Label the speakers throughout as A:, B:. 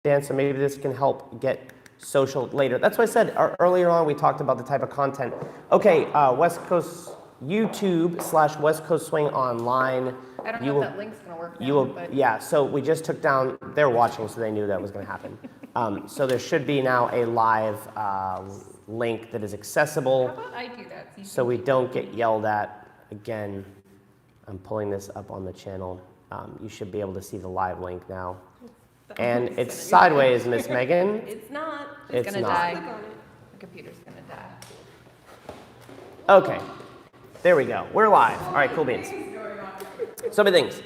A: dance, so maybe this can help get social later. That's what I said earlier on. We talked about the type of content. Okay, West Coast YouTube/West Coast Swing Online.
B: I don't know if that link's gonna work.
A: Yeah. So we just took down. They're watching, so they knew that was going to happen. So there should be now a live link that is accessible.
B: How about I do that?
A: So we don't get yelled at again. I'm pulling this up on the channel. You should be able to see the live link now. And it's sideways, Miss Megan.
B: It's not.
A: It's
B: gonna
A: not.
B: die. The computer's gonna die.
A: Okay, there we go. We're live. All right, cool beans. So many things.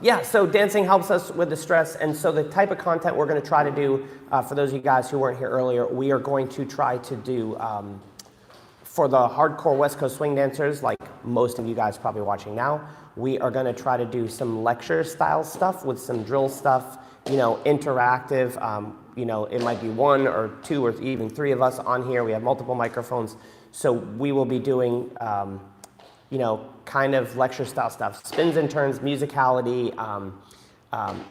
A: Yeah, so dancing helps us with the stress, and so the type of content we're going to try to do, for those of you guys who weren't here earlier, we are going to try to do, for the hardcore West Coast swing dancers, like most of you guys probably watching now, we are going to try to do some lecture style stuff with some drill stuff, you know, interactive. You know, it might be one or two or even three of us on here. We have multiple microphones, so we will be doing, you know, kind of lecture style stuff, spins and turns, musicality.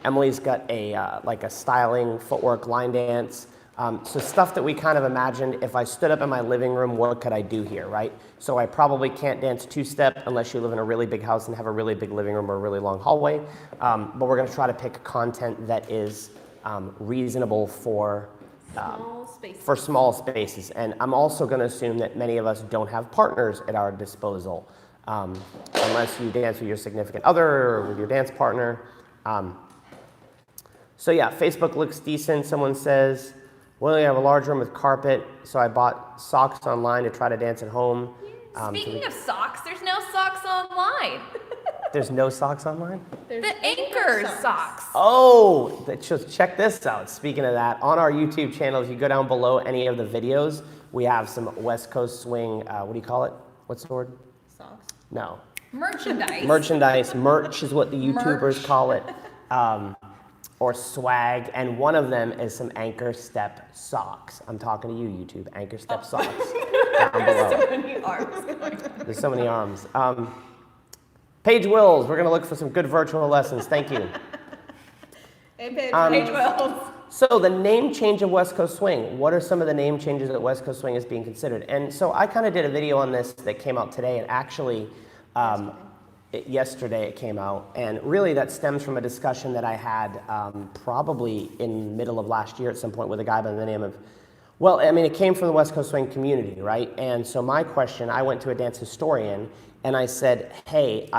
A: Emily's got a like a styling, footwork, line dance. So stuff that we kind of imagined, if I stood up in my living room, what could I do here, right? So I probably can't dance two-step unless you live in a really big house and have a really big living room or a really long hallway. But we're going to try to pick content that is reasonable for small spaces. And I'm also going to assume that many of us don't have partners at our disposal, unless you dance with your significant other or with your dance partner. So yeah, Facebook looks decent, someone says. Well, we have a large room with carpet, so I bought socks online to try to dance at home.
B: Speaking of socks, there's no socks online.
A: There's no socks online?
B: The Anchor socks.
A: Oh, just check this out. Speaking of that, on our YouTube channel, if you go down below any of the videos, we have some West Coast swing, what do you call it? What's the word?
B: Socks.
A: No.
B: Merchandise.
A: Merchandise. Merch is what the YouTubers call it. Or swag, and one of them is some Anchor Step socks. I'm talking to you, YouTube. Anchor Step socks. Down below.
B: So many arms going on.
A: There's so many arms. Paige Wills, we're going to look for some good virtual lessons. Thank you.
B: Hey, Paige Wills.
A: So the name change of West Coast Swing. What are some of the name changes that West Coast Swing is being considered? And so I kind of did a video on this that came out today, and actually, yesterday it came out, and really that stems from a discussion that I had probably in the middle of last year at some point with a guy by the name of, well, I mean, it came from the West Coast Swing community, right? And so my question, I went to a dance historian and I said, hey,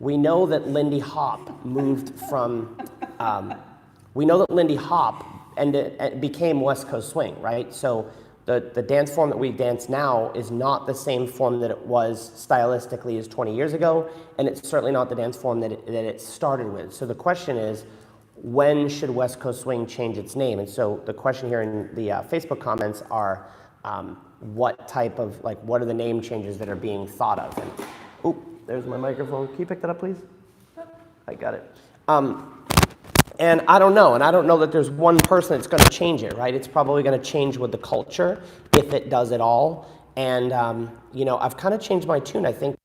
A: we know that Lindy Hop moved from, we know that Lindy Hop and became West Coast Swing, right? So the dance form that we dance now is not the same form that it was stylistically as 20 years ago, and it's certainly not the dance form that it started with. So the question is, when should West Coast Swing change its name? And so the question here in the Facebook comments are, what type of, like, what are the name changes that are being thought of? And, oh, there's my microphone. Can you pick that up, please? I got it. And I don't know that there's one person that's going to change it, right? It's probably going to change with the culture, if it does at all. And, you know, I've kind of changed my tune, I think.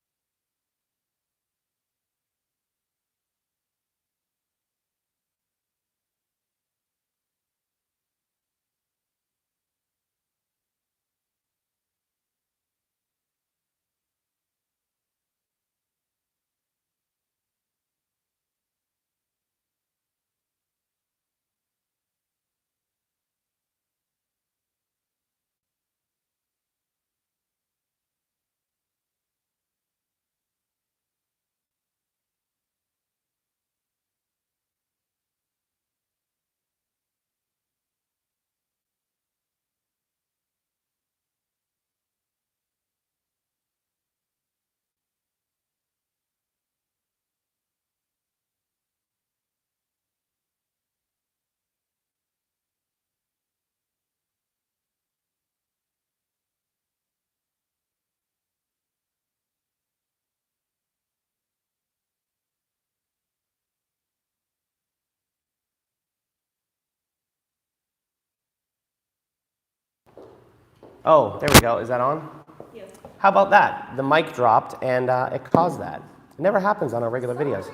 A: Oh, there we go. Is that on?
B: Yes.
A: How about that? The mic dropped and it caused that. It never happens on our regular videos.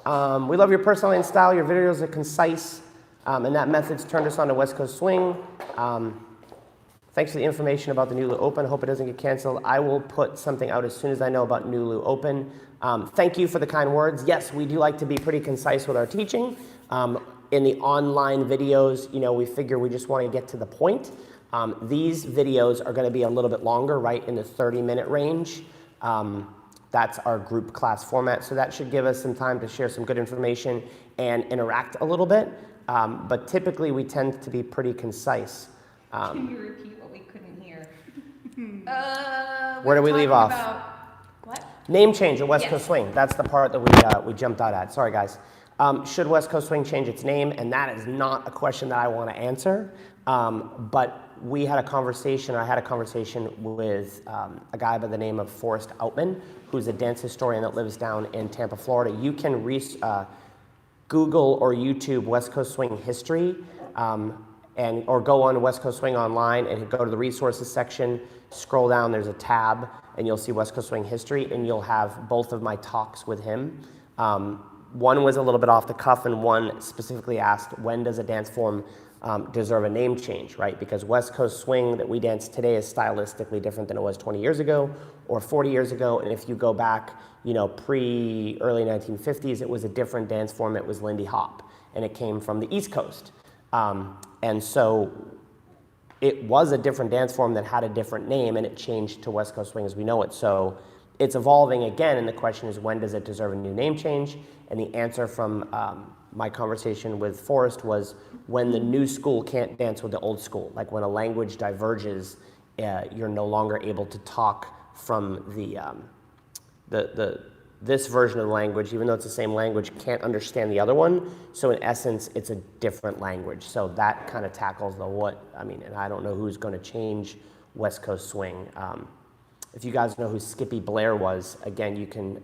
A: We love your personality and style. Your videos are concise, and that method's turned us on to West Coast Swing. Thanks for the information about the Nulu Open. I hope it doesn't get canceled. I will put something out as soon as I know about Nulu Open. Thank you for the kind words. Yes, we do like to be pretty concise with our teaching. In the online videos, we figure we just want to get to the point. These videos are going to be a little bit longer, right in the 30-minute range. That's our group class format, so that should give us some time to share some good information and interact a little bit. But typically, we tend to be pretty concise.
B: Can you repeat what we couldn't hear?
A: Where do we leave off?
B: What?
A: Name change at West
B: Yes.
A: Coast Swing. That's the part that we jumped out at. Sorry, guys. Should West Coast Swing change its name? And that is not a question that I want to answer. But we had a conversation, I had a conversation with a guy by the name of Forrest Outman, who's a dance historian that lives down in Tampa, Florida. You can Google or YouTube West Coast Swing history, or go on West Coast Swing online and go to the resources section, scroll down, there's a tab, and you'll see West Coast Swing history, and you'll have both of my talks with him. One was a little bit off the cuff, and one specifically asked, when does a dance form deserve a name change, right? Because West Coast Swing that we dance today is stylistically different than it was 20 years ago or 40 years ago. And if you go back, early 1950s, it was a different dance form. It was Lindy Hop, and it came from the East Coast. And so it was a different dance form that had a different name, and it changed to West Coast Swing as we know it. So it's evolving again, and the question is, when does it deserve a new name change? And the answer from my conversation with Forrest was, when the new school can't dance with the old school. Like when a language diverges, you're no longer able to talk from this version of the language, even though it's the same language, can't understand the other one. So in essence, it's a different language. So that kind of tackles and I don't know who's going to change West Coast Swing. If you guys know who Skippy Blair was, again, you can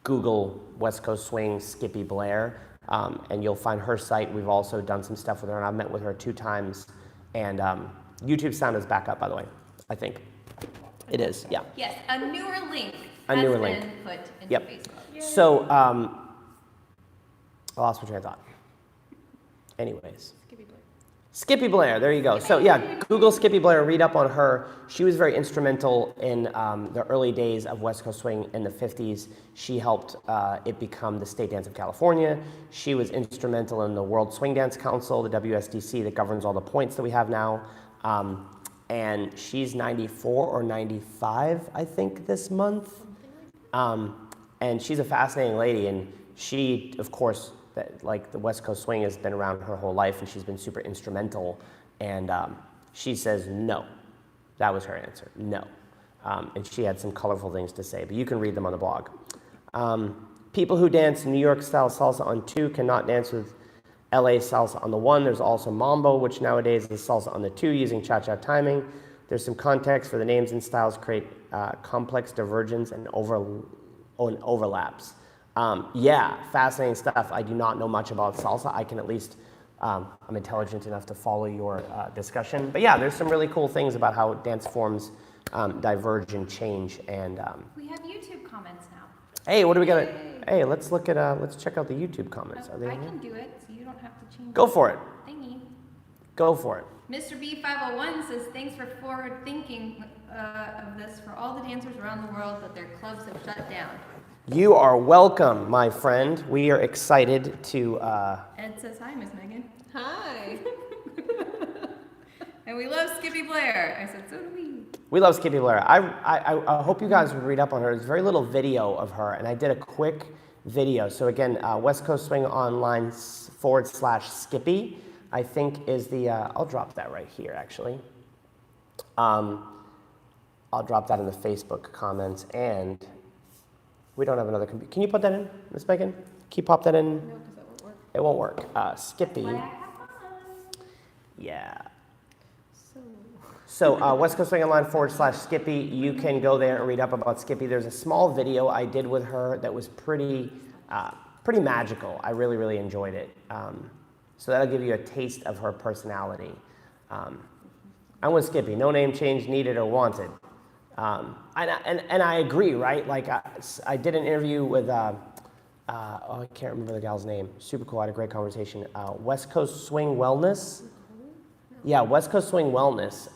A: Google West Coast Swing Skippy Blair, and you'll find her site. We've also done some stuff with her, and I've met with her 2 times. And YouTube sound is back up, by the way, I think. It is, yeah.
B: Yes, a newer link
A: A
B: has
A: newer
B: been
A: link.
B: put into
A: Yep.
B: Facebook.
A: Yeah. So, I lost my train of thought. Anyways. Skippy Blair, there you go. So yeah, Google Skippy Blair, read up on her. She was very instrumental in the early days of West Coast Swing in the 50s. She helped it become the state dance of California. She was instrumental in the World Swing Dance Council, the WSDC, that governs all the points that we have now. And she's 94 or 95, I think, this month. And she's a fascinating lady, and she, of course, the West Coast Swing has been around her whole life, and she's been super instrumental. And she says no. That was her answer, no. And she had some colorful things to say, but you can read them on the blog. People who dance New York style salsa on 2 cannot dance with LA salsa on the 1. There's also mambo, which nowadays is salsa on the 2 using cha-cha timing. There's some context for the names and styles create complex divergence and overlaps. Yeah, fascinating stuff. I do not know much about salsa. I can at least, I'm intelligent enough to follow your discussion. But yeah, there's some really cool things about how dance forms diverge and change. And
B: We have YouTube comments now.
A: hey, what do we got? Hey, let's look at, let's check out the YouTube comments. Are they
B: I
A: in
B: can
A: here?
B: do it, so you don't have to change
A: Go for it.
B: thingy.
A: Go for it.
B: Mr. B501 says, thanks for forward thinking of this for all the dancers around the world that their clubs have shut down.
A: You are welcome, my friend. We are excited to...
B: Ed says, hi, Miss Megan.
C: Hi.
B: And we love Skippy Blair. I said, so do we.
A: We love Skippy Lara. I hope you guys would read up on her. There's very little video of her, and I did a quick video. So again, West Coast Swing Online /Skippy, I think is the, I'll drop that right here, actually. I'll drop that in the Facebook comments, and we don't have another computer. Can you put that in, Miss Megan? Can you pop that in?
C: No, because that won't work.
A: It won't work. Skippy.
B: What I have on.
A: Yeah.
C: So,
A: So West Coast Swing Online /Skippy, you can go there and read up about Skippy. There's a small video I did with her that was pretty magical. I really, really enjoyed it. So that'll give you a taste of her personality. I'm with Skippy, no name change needed or wanted. And I agree, right? Like I did an interview with I can't remember the gal's name. Super cool. I had a great conversation. West Coast Swing Wellness. Yeah, West Coast Swing Wellness.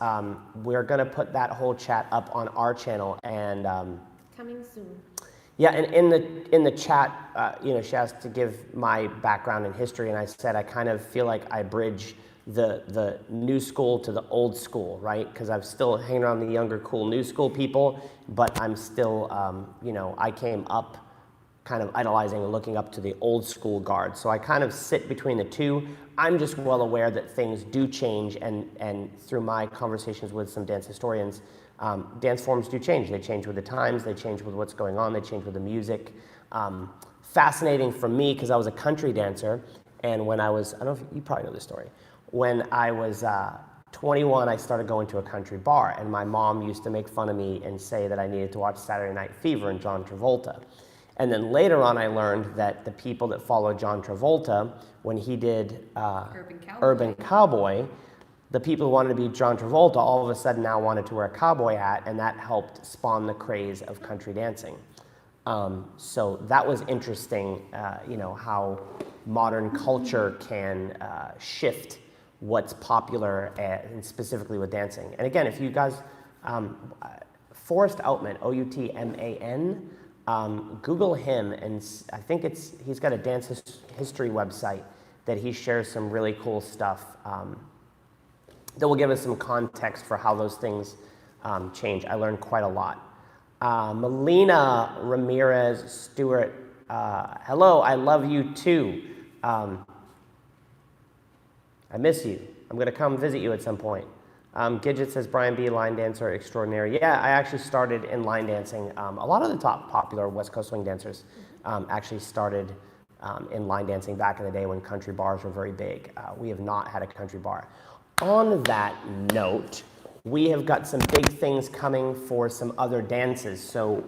A: We're gonna put that whole chat up on our channel, and
C: Coming soon.
A: yeah, and in the chat, she asked to give my background and history, and I said I kind of feel like I bridge the new school to the old school, right? Because I'm still hanging around the younger, cool new school people, but I'm still, I came up kind of idolizing and looking up to the old school guard. So I kind of sit between the two. I'm just well aware that things do change, and through my conversations with some dance historians, dance forms do change. They change with the times, they change with what's going on, they change with the music. Fascinating for me, because I was a country dancer, and when I was, I don't know if you probably know this story, when I was 21, I started going to a country bar, and my mom used to make fun of me and say that I needed to watch Saturday Night Fever and John Travolta. And then later on, I learned that the people that followed John Travolta, when he did Urban Cowboy, the people who wanted to be John Travolta all of a sudden now wanted to wear a cowboy hat, and that helped spawn the craze of country dancing. So that was interesting, how modern culture can shift what's popular, and specifically with dancing. And again, if you guys, Forrest Outman, Outman, Google him, and I think he's got a dance history website that he shares some really cool stuff that will give us some context for how those things change. I learned quite a lot. Melina Ramirez Stewart, hello, I love you too. I miss you. I'm going to come visit you at some point. Gidget says, Brian B., line dancer extraordinary. Yeah, I actually started in line dancing. A lot of the top popular West Coast swing dancers actually started in line dancing back in the day when country bars were very big. We have not had a country bar. On that note, we have got some big things coming for some other dances, so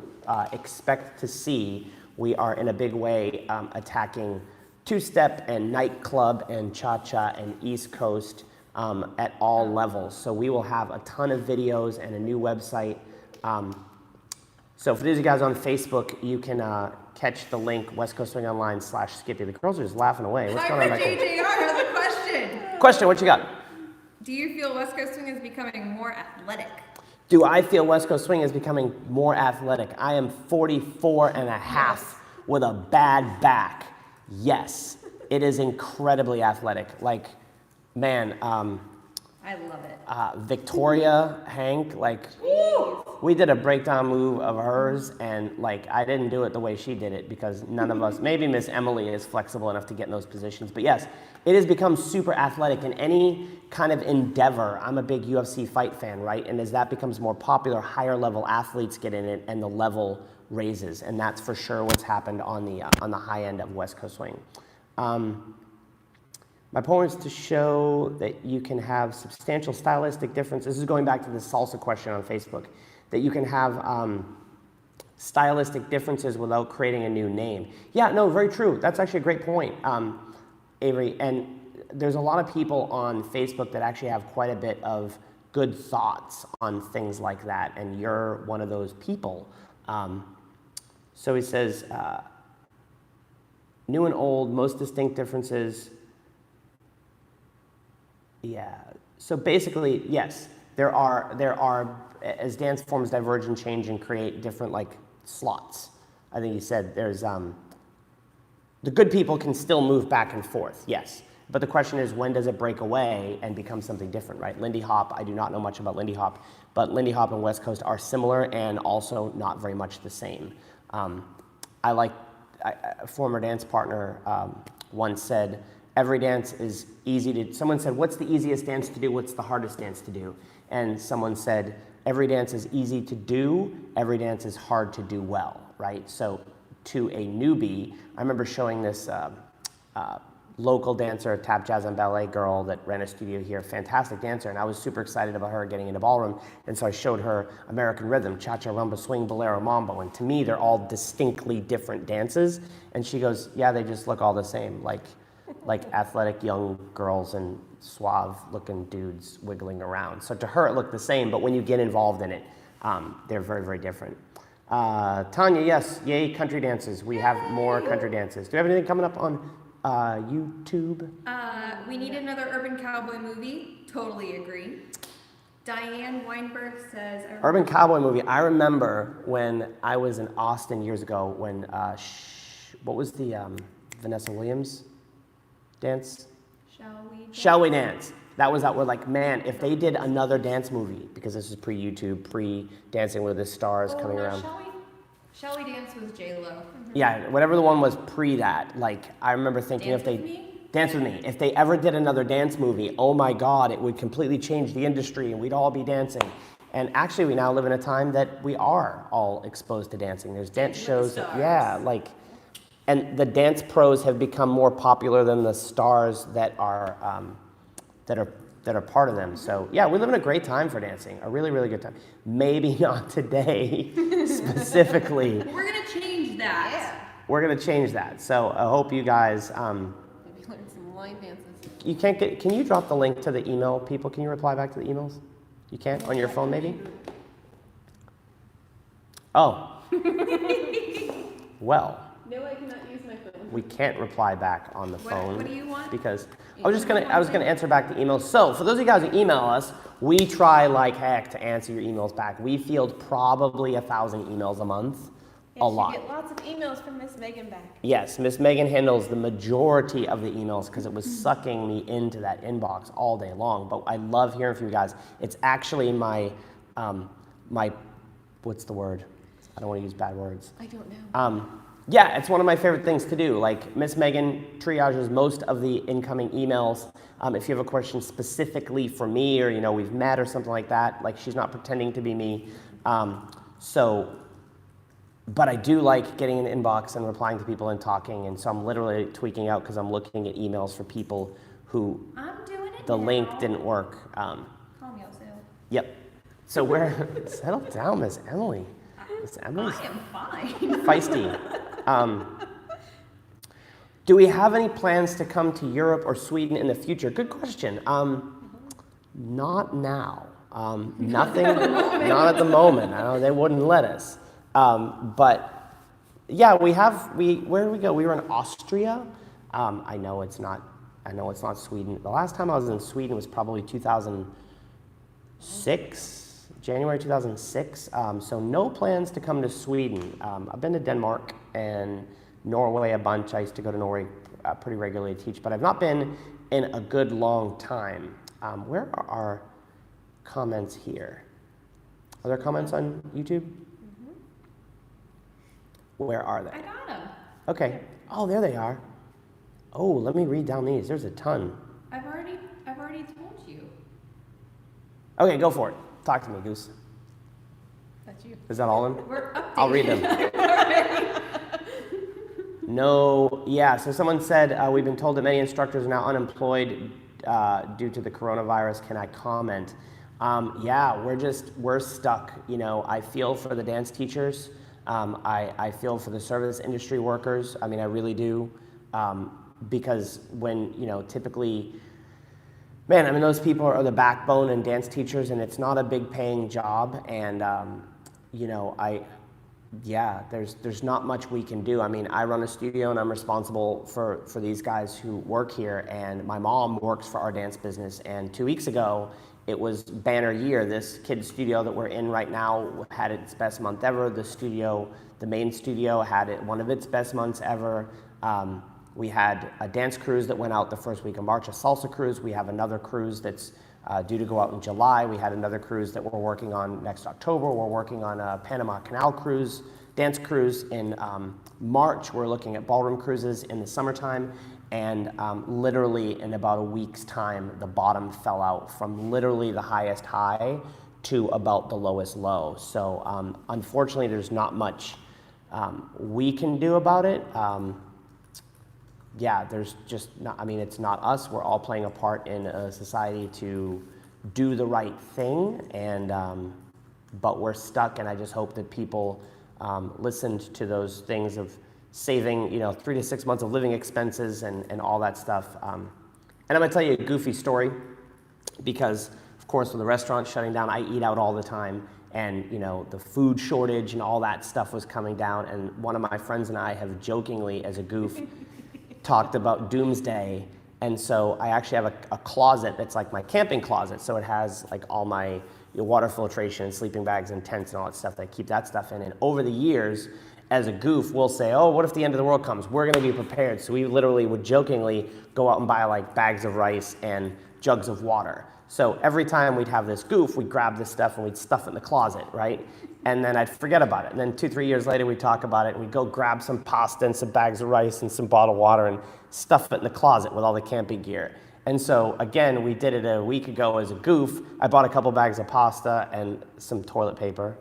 A: expect to see we are in a big way attacking two-step and nightclub and cha-cha and East Coast at all levels. So we will have a ton of videos and a new website. So for those of you guys on Facebook, you can catch the link, West Coast Swing Online /Skippy. The girls are just laughing away. What's going on back there?
B: JJR has a question.
A: Question, what you got?
B: Do you feel West Coast Swing is becoming more athletic?
A: Do I feel West Coast Swing is becoming more athletic? I am 44 and a half with a bad back. Yes, it is incredibly athletic. Like, man,
B: I love it.
A: Victoria Hank, we did a breakdown move of hers, and I didn't do it the way she did it because none of us, maybe Miss Emily is flexible enough to get in those positions, but yes, it has become super athletic in any kind of endeavor. I'm a big UFC fight fan, right? And as that becomes more popular, higher level athletes get in it and the level raises, and that's for sure what's happened on the high end of West Coast Swing. My point is to show that you can have substantial stylistic differences. This is going back to the salsa question on Facebook, that you can have stylistic differences without creating a new name. Yeah, no, very true. That's actually a great point, Avery. And there's a lot of people on Facebook that actually have quite a bit of good thoughts on things like that, and you're one of those people. So he says, new and old, most distinct differences. Yeah, so basically, yes, there are, as dance forms diverge and change and create different slots. I think he said there's, the good people can still move back and forth, yes. But the question is, when does it break away and become something different, right? Lindy Hop, I do not know much about Lindy Hop, but Lindy Hop and West Coast are similar and also not very much the same. A former dance partner once said, every dance is easy to, someone said, what's the easiest dance to do? What's the hardest dance to do? And someone said, every dance is easy to do, every dance is hard to do well, right? So to a newbie, I remember showing this local dancer, tap, jazz, and ballet girl that ran a studio here, fantastic dancer, and I was super excited about her getting into ballroom, and so I showed her American Rhythm, cha-cha, rumba, swing, bolero, mambo, and to me, they're all distinctly different dances, and she goes, yeah, they just look all the same, like athletic young girls and suave-looking dudes wiggling around. So to her, it looked the same, but when you get involved in it, they're very, very different. Tanya, yes, yay, country dances. We have more country dances. Do we have anything coming up on YouTube?
B: We need another urban cowboy movie. Totally agree. Diane Weinberg says,
A: Urban cowboy movie. I remember when I was in Austin years ago when, what was the Vanessa Williams dance? Shall We Dance? That was out. We're like, man, if they did another dance movie, because this is pre-YouTube, pre-Dancing with the Stars coming around.
B: Shall We Dance with J-Lo.
A: Yeah, whatever the one was pre that. Like, I remember thinking Dance With Me. If they ever did another dance movie, oh my God, it would completely change the industry and we'd all be dancing. And actually, we now live in a time that we are all exposed to dancing. There's dance shows. And the dance pros have become more popular than the stars that are part of them. So yeah, we live in a great time for dancing. A really, really good time. Maybe not today, specifically.
B: We're gonna change that.
C: Yeah.
A: We're gonna change that. So I hope you guys.
C: Maybe learn some line dances.
A: Can you drop the link to the email, people? Can you reply back to the emails? You can't on your phone, maybe. Oh. Well.
C: No, I cannot use my phone.
A: We can't reply back on the phone.
B: What do you want?
A: Because I was gonna answer back the emails. So for those of you guys who email us, we try like heck to answer your emails back. We field probably 1,000 emails a month.
C: And
A: a lot.
C: You get lots of emails from Miss Megan back.
A: Yes, Miss Megan handles the majority of the emails because it was sucking me into that inbox all day long. But I love hearing from you guys. It's actually my what's the word? I don't want to use bad words.
C: I don't know.
A: Yeah, it's one of my favorite things to do. Like, Miss Megan triages most of the incoming emails. If you have a question specifically for me, or we've met or something like that, like she's not pretending to be me. But I do like getting in the inbox and replying to people and talking, and so I'm literally tweaking out because I'm looking at emails for people who
B: I'm doing it
A: the
B: now.
A: link didn't work.
B: Call me also.
A: Yep. So settle down, Miss Emily. Miss Emily's
B: I am fine.
A: feisty. Do we have any plans to come to Europe or Sweden in the future? Good question. Not now. Nothing. Not at the moment. I know they wouldn't let us. But yeah, where did we go? We were in Austria. I know it's not Sweden. The last time I was in Sweden was probably 2006, January 2006. So no plans to come to Sweden. I've been to Denmark and Norway a bunch. I used to go to Norway pretty regularly to teach, but I've not been in a good long time. Where are our comments here? Are there comments on YouTube? Mm-hmm. Where are they?
B: I got them.
A: Okay. Oh, there they are. Oh, let me read down these. There's a ton.
B: I've already told you.
A: Okay, go for it. Talk to me, Goose.
C: That's you.
A: Is that all of them?
B: We're updating.
A: I'll read them. No, yeah, so someone said, we've been told that many instructors are now unemployed due to the coronavirus. Can I comment? Yeah, we're stuck. I feel for the dance teachers. I feel for the service industry workers. I mean, I really do. Because when, typically, those people are the backbone and dance teachers, and it's not a big paying job. And, there's not much we can do. I mean, I run a studio and I'm responsible for these guys who work here, and my mom works for our dance business. And 2 weeks ago, it was banner year. This kid's studio that we're in right now had its best month ever. The main studio had one of its best months ever. We had a dance cruise that went out the first week of March, a salsa cruise. We have another cruise that's due to go out in July. We had another cruise that we're working on next October. We're working on a Panama Canal cruise, dance cruise in March. We're looking at ballroom cruises in the summertime. And literally in about a week's time, the bottom fell out from literally the highest high to about the lowest low. So unfortunately, there's not much we can do about it. There's just not, it's not us. We're all playing a part in a society to do the right thing, and but we're stuck, and I just hope that people listened to those things of saving, 3 to 6 months of living expenses and all that stuff. And I'm gonna tell you a goofy story, because of course with the restaurant shutting down, I eat out all the time, and the food shortage and all that stuff was coming down. And one of my friends and I have jokingly, as a goof, talked about doomsday. And so I actually have a closet that's like my camping closet. So it has like all my water filtration and sleeping bags and tents and all that stuff that I keep that stuff in. And over the years, as a goof, we'll say, oh, what if the end of the world comes? We're gonna be prepared. So we literally would jokingly go out and buy like bags of rice and jugs of water. So every time we'd have this goof, we'd grab this stuff and we'd stuff it in the closet, right? And then I'd forget about it. And then 2-3 years later, we'd talk about it and we'd go grab some pasta and some bags of rice and some bottled water and stuff it in the closet with all the camping gear. And so again, we did it a week ago as a goof. I bought a couple bags of pasta and some toilet paper.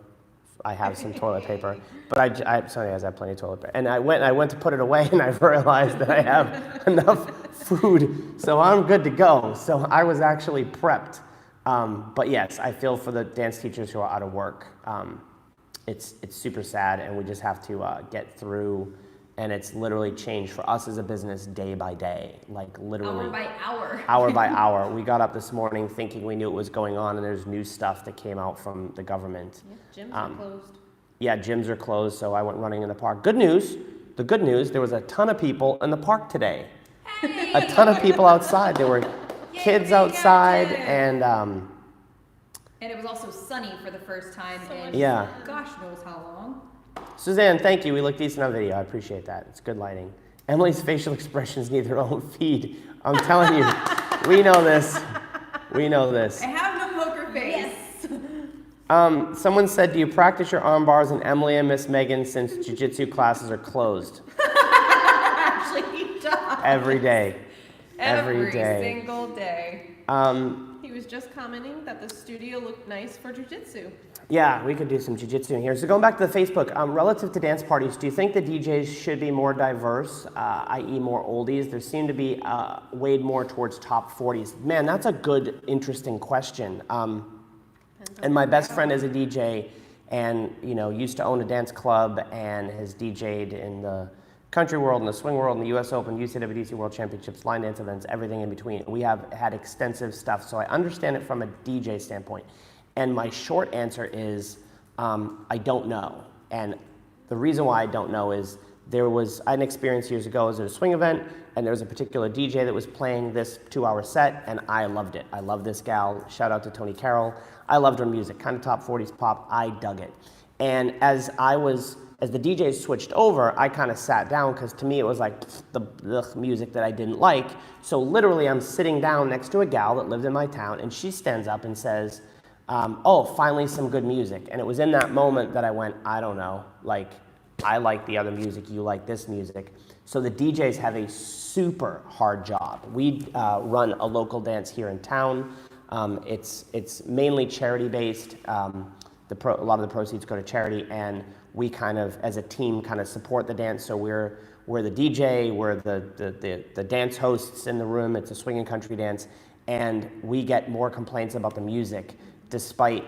A: I have some toilet paper, but sorry, I have plenty of toilet paper. And I went to put it away and I realized that I have enough food, so I'm good to go. So I was actually prepped. But yes, I feel for the dance teachers who are out of work. It's super sad, and we just have to get through. And it's literally changed for us as a business day by day, like literally.
B: Hour by hour.
A: Hour by hour. We got up this morning thinking we knew what was going on, and there's new stuff that came out from the government.
C: Yeah, gyms are closed.
A: Yeah, gyms are closed, so I went running in the park. Good news, the good news, there was a ton of people in the park today.
B: Hey!
A: A ton of people outside. There were kids outside, and
B: it was also sunny for the first time in
A: yeah.
B: gosh knows how long.
A: Suzanne, thank you. We look decent on video. I appreciate that. It's good lighting. Emily's facial expressions need their own feed. I'm telling you, we know this. We know this.
B: I have no poker face.
C: Yes.
A: Someone said, do you practice your arm bars in Emily and Miss Megan since jiu-jitsu classes are closed?
B: Actually, he does.
A: Every day.
B: Every
A: day.
B: single day.
C: He was just commenting that the studio looked nice for jiu-jitsu.
A: Yeah, we could do some jiu-jitsu in here. So going back to the Facebook, relative to dance parties, do you think the DJs should be more diverse, i.e. more oldies? There seem to be weighed more towards top 40s. Man, that's a good, interesting question. And my best friend is a DJ and, used to own a dance club and has DJ'd in the country world, in the swing world, in the US Open, UCWDC World Championships, line dance events, everything in between. We have had extensive stuff, so I understand it from a DJ standpoint. And my short answer is, I don't know. And the reason why I don't know is I had an experience years ago. I was at a swing event, and there was a particular DJ that was playing this 2-hour set, and I loved it. I love this gal. Shout out to Tony Carroll. I loved her music, kind of top 40s pop. I dug it. And as the DJs switched over, I kind of sat down because to me it was like the music that I didn't like. So literally I'm sitting down next to a gal that lived in my town, and she stands up and says, oh, finally some good music. And it was in that moment that I went, I don't know, like I like the other music, you like this music. So the DJs have a super hard job. We run a local dance here in town. It's mainly charity based. A lot of the proceeds go to charity, and we kind of, as a team, kind of support the dance. So we're the DJ, we're the dance hosts in the room. It's a swing and country dance, and we get more complaints about the music, despite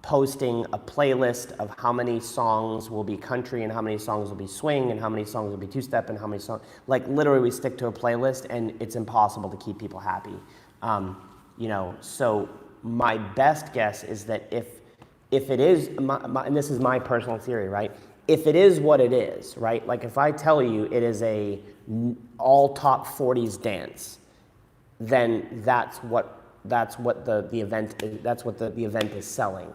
A: posting a playlist of how many songs will be country and how many songs will be swing and how many songs will be two-step and how many songs. Like literally, we stick to a playlist, and it's impossible to keep people happy. So my best guess is that if it is, and this is my personal theory, right? If it is what it is, right? Like if I tell you it is a all top 40s dance, then that's what the event is selling.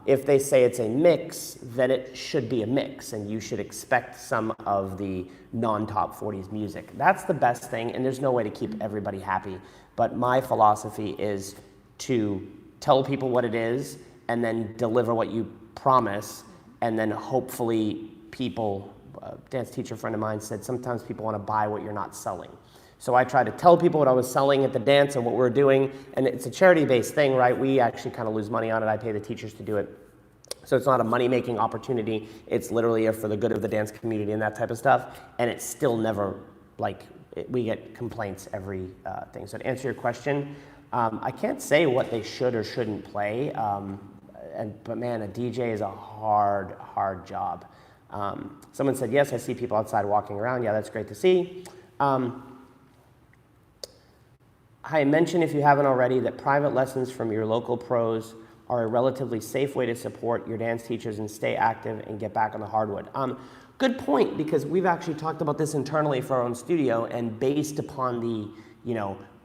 A: If they say it's a mix, then it should be a mix, and you should expect some of the non-top 40s music. That's the best thing, and there's no way to keep everybody happy. But my philosophy is to tell people what it is, and then deliver what you promise, and then hopefully people, a dance teacher friend of mine said, sometimes people want to buy what you're not selling. So I try to tell people what I was selling at the dance and what we're doing, and it's a charity-based thing, right? We actually kind of lose money on it. I pay the teachers to do it. So it's not a money-making opportunity. It's literally for the good of the dance community and that type of stuff, and it's still never, we get complaints every thing. So to answer your question, I can't say what they should or shouldn't play, but man, a DJ is a hard job. Someone said, yes, I see people outside walking around. Yeah, that's great to see. Hi, mention if you haven't already that private lessons from your local pros are a relatively safe way to support your dance teachers and stay active and get back on the hardwood. Good point, because we've actually talked about this internally for our own studio, and based upon the,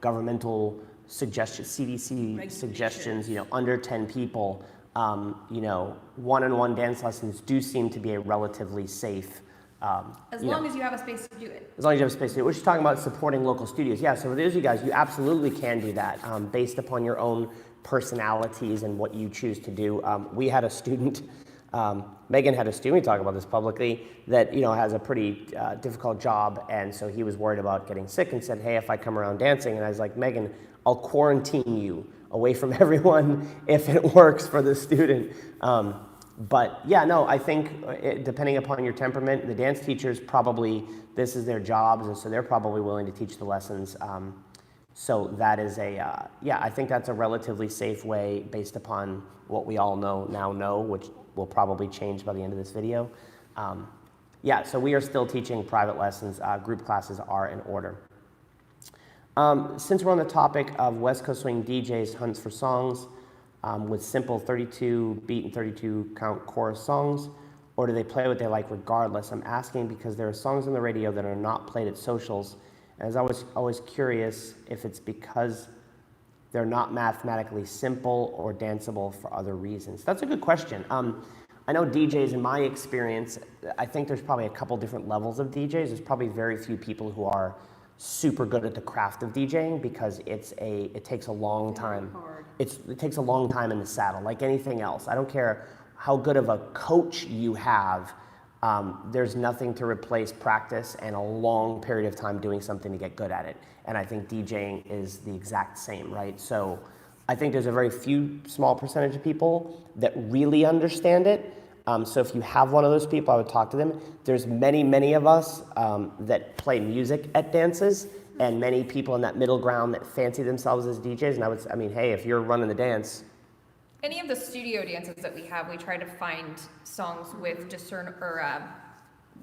A: governmental suggestions, CDC suggestions, under 10 people, one-on-one dance lessons do seem to be a relatively safe.
B: As long as you have a space to do it.
A: As long as you have a space to do it. We're just talking about supporting local studios. Yeah, so for those of you guys, you absolutely can do that based upon your own personalities and what you choose to do. We had a student, Megan had a student, we talk about this publicly, that has a pretty difficult job, and so he was worried about getting sick and said, hey, if I come around dancing, and I was like, Megan, I'll quarantine you away from everyone if it works for the student. But yeah, no, I think depending upon your temperament, the dance teachers probably, this is their jobs, and so they're probably willing to teach the lessons. So that is I think that's a relatively safe way based upon what we all know, which will probably change by the end of this video. So we are still teaching private lessons. Group classes are in order. Since we're on the topic of West Coast Swing DJs hunts for songs, with simple 32 beat and 32 count chorus songs, or do they play what they like regardless? I'm asking because there are songs on the radio that are not played at socials, and I was always curious if it's because they're not mathematically simple or danceable for other reasons. That's a good question. I know DJs, in my experience, I think there's probably a couple different levels of DJs. There's probably very few people who are super good at the craft of DJing, because it takes a long time. It takes a long time in the saddle, like anything else. I don't care how good of a coach you have, there's nothing to replace practice and a long period of time doing something to get good at it. And I think DJing is the exact same, right? So I think there's a very few small percentage of people that really understand it. So if you have one of those people, I would talk to them. There's many of us that play music at dances, and many people in that middle ground that fancy themselves as DJs. And hey, if you're running the dance.
D: Any of the studio dances that we have, we try to find songs with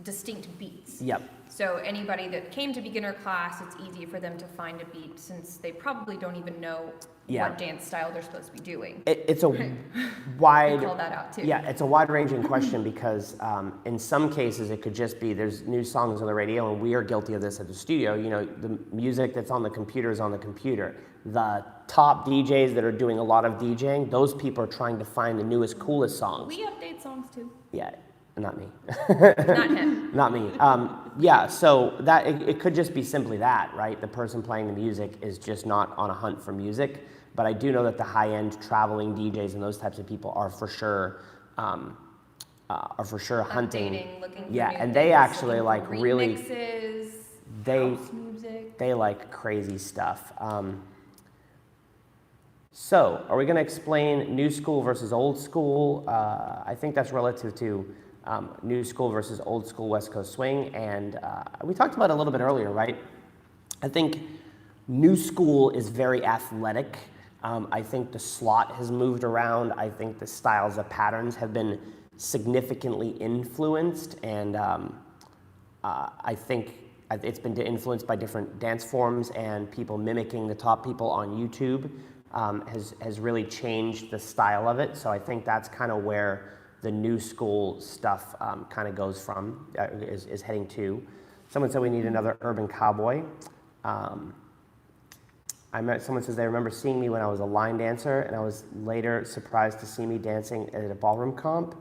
D: distinct beats. Yep. So anybody that came to beginner class, it's easy for them to find a beat, since they probably don't even know what dance style they're supposed to be doing.
A: It's a wide...
D: We call that out too.
A: Yeah, it's a wide-ranging question, because in some cases it could just be there's new songs on the radio, and we are guilty of this at the studio. The music that's on the computer is on the computer. The top DJs that are doing a lot of DJing, those people are trying to find the newest, coolest songs.
D: We update songs too.
A: Yeah. Not me.
D: Not him.
A: Not me. So that it could just be simply that, right? The person playing the music is just not on a hunt for music. But I do know that the high-end traveling DJs and those types of people are for sure hunting.
D: Looking for
A: and they actually like really
D: remixes,
A: house music. They like crazy stuff. So, are we going to explain new school versus old school? I think that's relative to new school versus old school West Coast swing, and we talked about it a little bit earlier, right? I think new school is very athletic. I think the slot has moved around. I think the styles of patterns have been significantly influenced, and I think it's been influenced by different dance forms, and people mimicking the top people on YouTube has really changed the style of it. So I think that's kind of where the new school stuff kind of goes from, is heading to. Someone said we need another urban cowboy. Someone says they remember seeing me when I was a line dancer, and I was later surprised to see me dancing at a ballroom comp.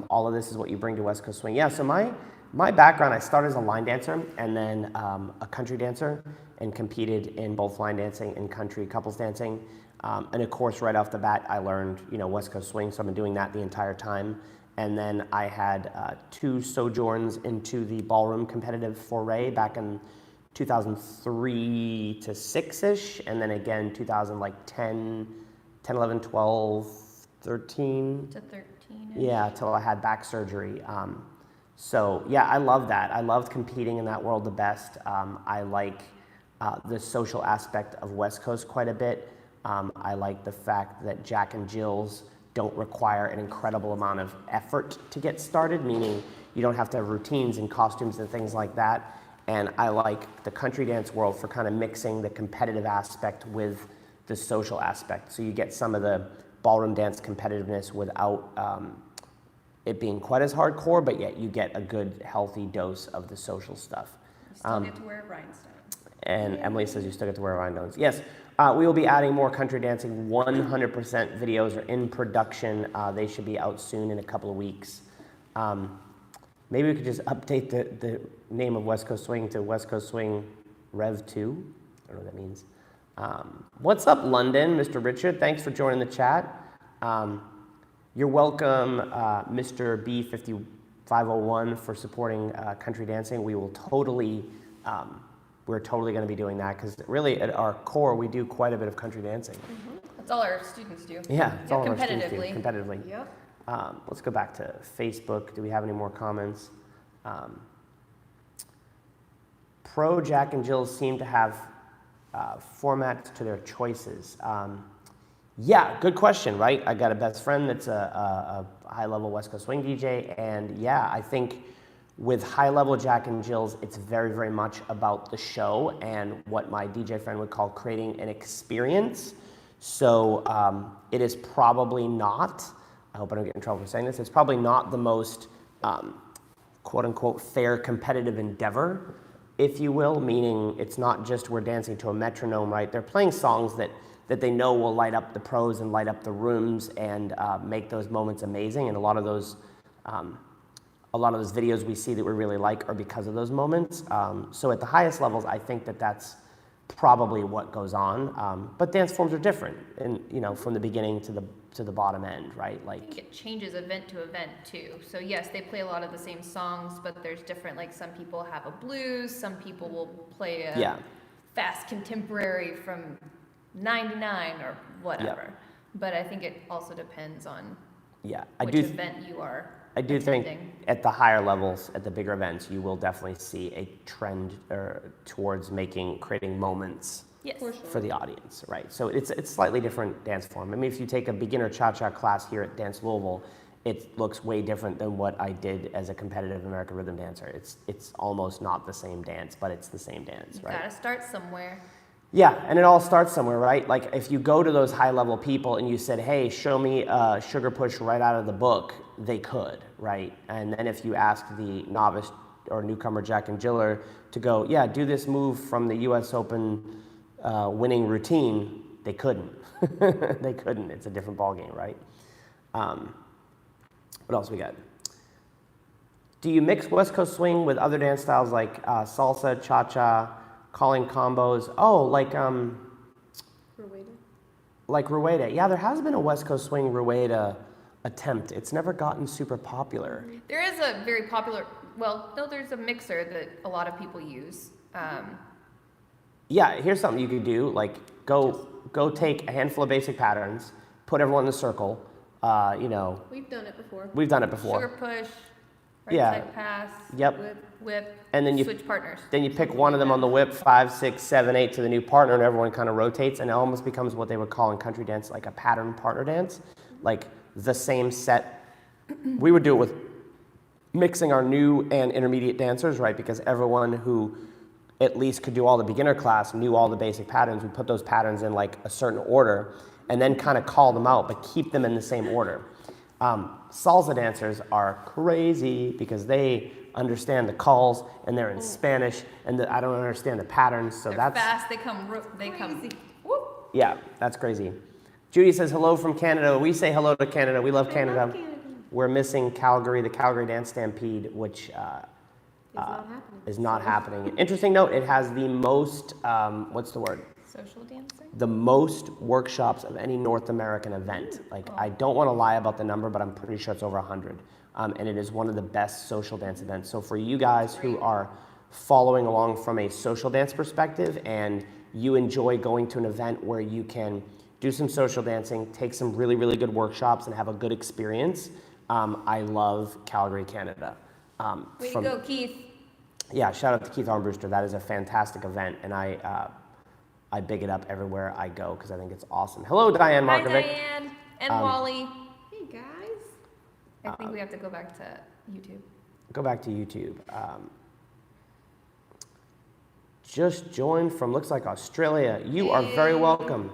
A: All of this is what you bring to West Coast Swing. Yeah, so my background, I started as a line dancer and then a country dancer, and competed in both line dancing and country couples dancing. And of course, right off the bat, I learned West Coast Swing, so I've been doing that the entire time. And then I had 2 sojourns into the ballroom competitive foray back in 2003 to 6-ish, and then again 10, 11, 12, 13.
B: To 13.
A: Yeah, till I had back surgery. So yeah, I love that. I loved competing in that world the best. I like the social aspect of West Coast quite a bit. I like the fact that Jack and Jill's don't require an incredible amount of effort to get started, meaning you don't have to have routines and costumes and things like that. And I like the country dance world for kind of mixing the competitive aspect with the social aspect. So you get some of the ballroom dance competitiveness without it being quite as hardcore, but yet you get a good, healthy dose of the social stuff.
D: You still get to wear rhinestones.
A: And Emily says you still get to wear rhinestones. Yes, we will be adding more country dancing. 100% videos are in production. They should be out soon in a couple of weeks. Maybe we could just update the name of West Coast Swing to West Coast Swing Rev 2. I don't know what that means. What's up, London? Mr. Richard, thanks for joining the chat. You're welcome, Mr. B5501, for supporting country dancing. We will totally, we're totally going to be doing that because really at our core, we do quite a bit of country dancing.
D: Mm-hmm. That's all our students do.
A: Yeah, it's all our students do,
D: competitively.
A: competitively.
C: Yep.
A: Let's go back to Facebook. Do we have any more comments? Pro Jack and Jill seem to have formats to their choices. Yeah, good question, right? I got a best friend that's a high-level West Coast Swing DJ, and yeah, I think with high-level Jack and Jills, it's very, very much about the show and what my DJ friend would call creating an experience. So it is probably not, I hope I don't get in trouble for saying this, it's probably not the most quote-unquote fair competitive endeavor, if you will, meaning it's not just we're dancing to a metronome, right? They're playing songs that they know will light up the pros and light up the rooms and make those moments amazing. And a lot of those videos we see that we really like are because of those moments. So at the highest levels, I think that that's probably what goes on. But dance forms are different, and from the beginning to the bottom end, right?
D: I think it changes event to event too. So yes, they play a lot of the same songs, but there's different. Like some people have a blues, some people will play a fast contemporary from 99 or whatever.
A: Yep.
D: But I think it also depends on
A: which
D: event you are
A: I do
D: attending.
A: think at the higher levels, at the bigger events, you will definitely see a trend towards creating moments
D: Yes.
A: for the audience, right? So it's slightly different dance form. I mean, if you take a beginner cha-cha class here at Dance Louisville, it looks way different than what I did as a competitive American rhythm dancer. It's almost not the same dance, but it's the same dance, right?
D: Gotta start somewhere.
A: Yeah, and it all starts somewhere, right? Like if you go to those high-level people and you said, hey, show me a sugar push right out of the book, they could, right? And then if you ask the novice or newcomer Jack and Jiller to go, yeah, do this move from the US Open winning routine, they couldn't. They couldn't. It's a different ballgame, right? What else we got? Do you mix West Coast Swing with other dance styles like salsa, cha-cha, calling combos? Oh, like Rueda. Yeah, there has been a West Coast Swing Rueda attempt. It's never gotten super popular.
D: There is a very popular, there's a mixer that a lot of people use.
A: Yeah, here's something you could do. Like go take a handful of basic patterns, put everyone in a circle.
C: We've done it before.
A: We've done it before.
D: Sugar push, right
A: Yeah.
D: side pass,
A: Yep.
D: whip,
A: And then you
D: switch partners.
A: Then you pick one of them on the whip, 5, 6, 7, 8 to the new partner, and everyone kind of rotates, and it almost becomes what they would call in country dance like a pattern partner dance, like the same set. We would do it with mixing our new and intermediate dancers, right? Because everyone who at least could do all the beginner class knew all the basic patterns. We put those patterns in like a certain order, and then kind of call them out, but keep them in the same order. Salsa dancers are crazy because they understand the calls and they're in Spanish, and I don't understand the patterns. So
D: They're
A: that's
D: fast. They come. Whoop.
A: yeah, that's crazy. Judy says hello from Canada. We say hello to Canada. We love Canada. We're missing Calgary, the Calgary Dance Stampede, which is not happening. Interesting note: it has the most what's the word?
D: Social dancing.
A: The most workshops of any North American event. Like, I don't want to lie about the number, but I'm pretty sure it's over 100. And it is one of the best social dance events. So for you guys who are following along from a social dance perspective and you enjoy going to an event where you can do some social dancing, take some really, really good workshops and have a good experience, I love Calgary, Canada.
D: Way to go, Keith.
A: Yeah, shout out to Keith Armbruster. That is a fantastic event, and I big it up everywhere I go because I think it's awesome. Hello, Diane Markovic.
D: Hi, Diane and Wally.
C: Hey guys.
D: I think we have to go back to YouTube.
A: Go back to YouTube. Just joined from, looks like Australia. You are very welcome.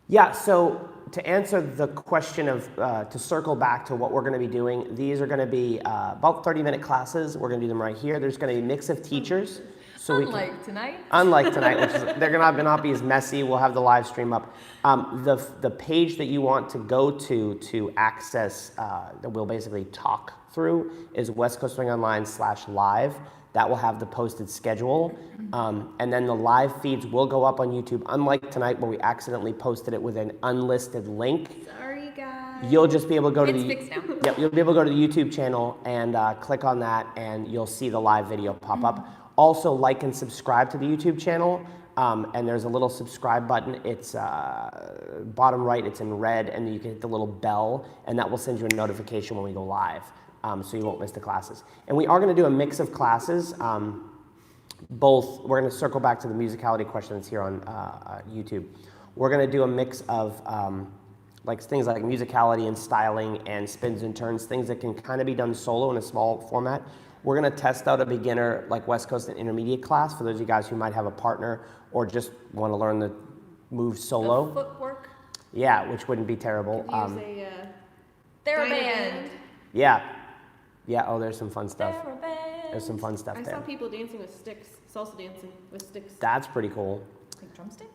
A: Yeah, so to answer the question of, to circle back to what we're going to be doing, these are going to be about 30-minute classes. We're going to do them right here. There's going to be a mix of teachers. So
D: Unlike tonight.
A: Unlike tonight, which is, they're going to not be as messy. We'll have the live stream up. The page that you want to go to access, that we'll basically talk through, is westcoastswingonline.com/live. That will have the posted schedule. And then the live feeds will go up on YouTube, unlike tonight where we accidentally posted it with an unlisted link.
D: Sorry, guys.
A: You'll just be able to go to
D: It's
A: the
D: fixed now.
A: Yep, you'll be able to go to the YouTube channel and click on that, and you'll see the live video pop up. Also, like and subscribe to the YouTube channel, and there's a little subscribe button. It's bottom right, it's in red, and you can hit the little bell, and that will send you a notification when we go live, so you won't miss the classes. And we are going to do a mix of classes. Both, we're going to circle back to the musicality questions here on YouTube. We're going to do a mix of like things like musicality and styling and spins and turns, things that can kind of be done solo in a small format. We're going to test out a beginner, like West Coast and intermediate class for those of you guys who might have a partner or just want to learn the moves solo.
D: The footwork.
A: Yeah, which wouldn't be terrible.
C: Could use a
D: TheraBand.
A: Yeah. Yeah, oh, there's some fun stuff.
D: TheraBand.
A: There's some fun stuff
C: I
A: there.
C: saw people dancing with sticks, salsa dancing with sticks.
A: That's pretty cool.
D: Like drumsticks?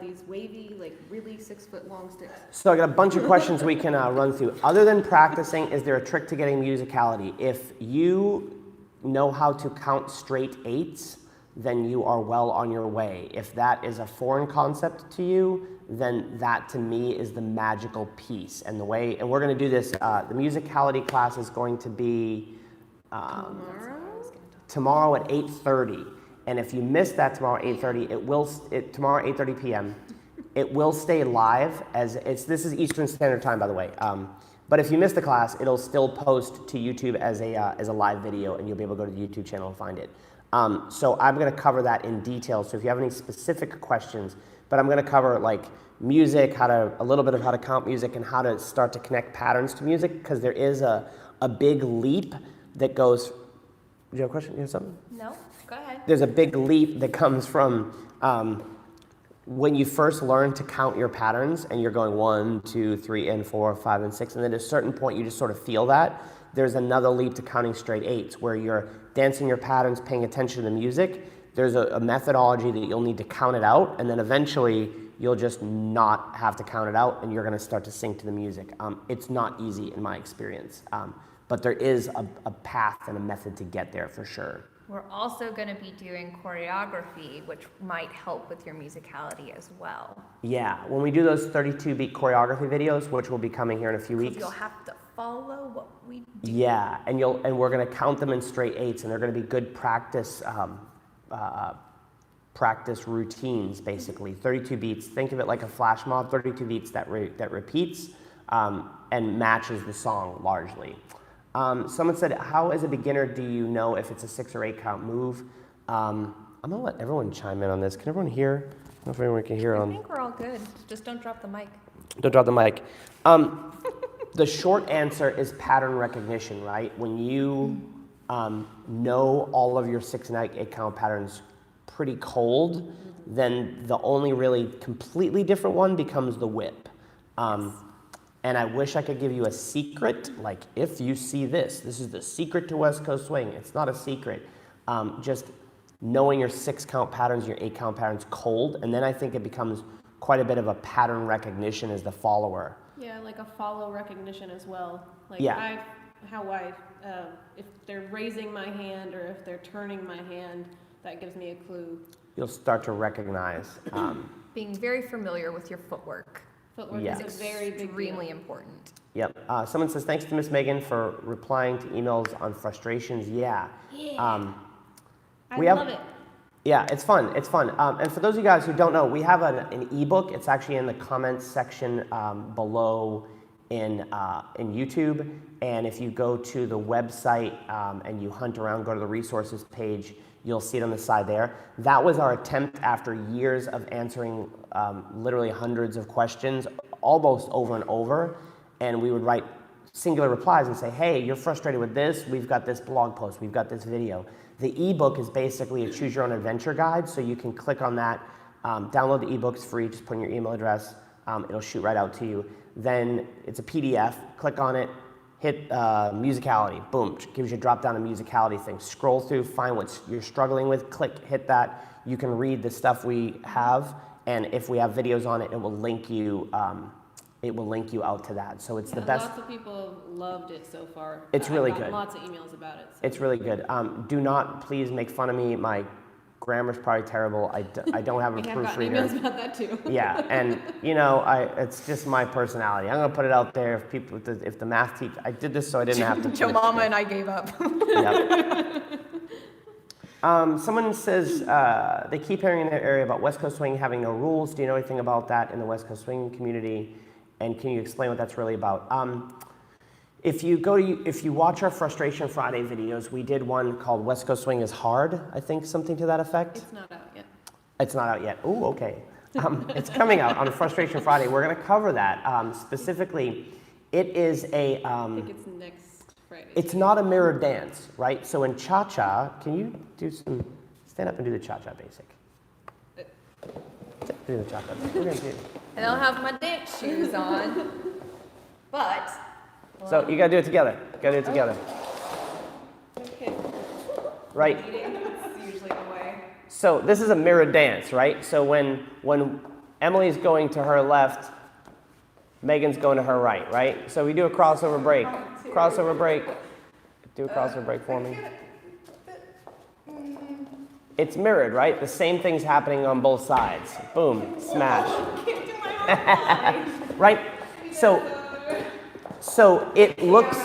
C: These wavy, like really 6-foot long sticks.
A: So I got a bunch of questions we can run through. Other than practicing, is there a trick to getting musicality? If you know how to count straight eights, then you are well on your way. If that is a foreign concept to you, then that to me is the magical piece. And the way, and we're going to do this, the musicality class is going to be tomorrow at 8:30. And if you miss that tomorrow at 8:30, tomorrow at 8:30 p.m. It will stay live this is Eastern Standard Time, by the way. But if you miss the class, it'll still post to YouTube as a live video, and you'll be able to go to the YouTube channel and find it. So I'm going to cover that in detail. So if you have any specific questions, but I'm going to cover like music, a little bit of how to count music, and how to start to connect patterns to music, because there is a big leap that goes. Do you have a question? You have something?
D: No, go ahead.
A: There's a big leap that comes from when you first learn to count your patterns, and you're going 1, 2, 3, and 4, 5, and 6, and then at a certain point you just sort of feel that. There's another leap to counting straight eights, where you're dancing your patterns, paying attention to the music. There's a methodology that you'll need to count it out, and then eventually you'll just not have to count it out, and you're going to start to sync to the music. It's not easy in my experience, but there is a path and a method to get there for sure.
D: We're also going to be doing choreography, which might help with your musicality as well.
A: Yeah, when we do those 32-beat choreography videos, which will be coming here in a few weeks.
D: You'll have to follow what we do.
A: Yeah, and we're going to count them in straight eights, and they're going to be good practice practice routines, basically. 32 beats. Think of it like a flash mob. 32 beats that repeats and matches the song largely. Someone said, how as a beginner do you know if it's a 6 or 8 count move? I'm going to let everyone chime in on this. Can everyone hear? I don't know if everyone can hear.
D: I think we're all good. Just don't drop the mic.
A: Don't drop the mic. The short answer is pattern recognition, right? When you know all of your 6 and 8 count patterns pretty cold, then the only really completely different one becomes the whip. And I wish I could give you a secret, like if you see this is the secret to West Coast Swing. It's not a secret. Just knowing your 6 count patterns, your 8 count patterns cold, and then I think it becomes quite a bit of a pattern recognition as the follower.
C: Yeah, like a follow recognition as well. Like
A: Yeah.
C: if they're raising my hand or if they're turning my hand, that gives me a clue.
A: You'll start to recognize.
D: Being very familiar with your footwork.
C: Footwork
A: Yes.
C: is a very big
D: Extremely
C: deal.
D: important.
A: Yep. Someone says, thanks to Miss Megan for replying to emails on frustrations. Yeah.
C: I love it.
A: Yeah, it's fun. It's fun. And for those of you guys who don't know, we have an ebook. It's actually in the comments section below in YouTube. And if you go to the website and you hunt around, go to the resources page, you'll see it on the side there. That was our attempt after years of answering literally hundreds of questions, almost over and over. And we would write singular replies and say, hey, you're frustrated with this. We've got this blog post. We've got this video. The ebook is basically a choose your own adventure guide. So you can click on that, download the ebook's free, just put in your email address, it'll shoot right out to you. Then it's a PDF, click on it, hit musicality, boom, gives you a drop down to musicality thing. Scroll through, find what you're struggling with, click, hit that. You can read the stuff we have, and if we have videos on it, it will link you out to that. So it's the best.
C: Lots of people loved it so far.
A: It's really
C: I've gotten
A: good.
C: Lots of emails about it. So.
A: It's really good. Do not please make fun of me. My grammar's probably terrible. I don't have a
C: We have gotten
A: proofreader.
C: emails about that too.
A: Yeah, and you know, it's just my personality. I'm gonna put it out there. If people, if the math teacher, I did this so I didn't have to.
D: Joe Mama and I gave up.
A: Yep. Someone says they keep hearing in their area about West Coast Swing having no rules. Do you know anything about that in the West Coast Swing community? And can you explain what that's really about? If you watch our Frustration Friday videos, we did one called West Coast Swing is Hard, I think, something to that effect.
C: It's not out yet.
A: It's not out yet. Ooh, okay. It's coming out on Frustration Friday. We're going to cover that. Specifically, it is a...
C: I think it's next Friday.
A: It's not a mirror dance, right? So in cha-cha, can you stand up and do the cha-cha basic? Do the cha-cha basic. We're going to do
D: I don't have my dance shoes on, but.
A: So you got to do it together.
C: Okay.
A: Right?
D: It's usually the way.
A: So this is a mirror dance, right? So when Emily's going to her left, Megan's going to her right? So we do a crossover break. Crossover break. Do a crossover break for me. It's mirrored, right? The same thing's happening on both sides. Boom, smash. Right? So it looks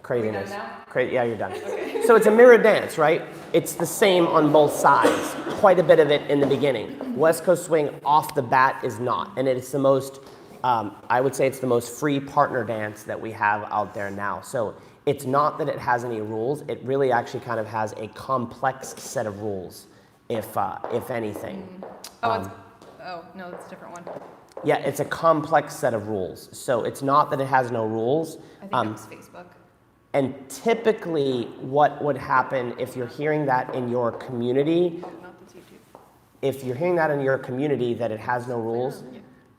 A: craziness. Yeah, you're done. Okay. So it's a mirror dance, right? It's the same on both sides. Quite a bit of it in the beginning. West Coast Swing off the bat is not, and it's the most. I would say it's the most free partner dance that we have out there now. So it's not that it has any rules. It really actually kind of has a complex set of rules, if anything.
D: Oh, no, it's a different one.
A: Yeah, it's a complex set of rules. So it's not that it has no rules.
D: I think it's Facebook.
A: And typically what would happen if you're hearing that in your community,
C: Not this YouTube.
A: if you're hearing that in your community that it has no rules,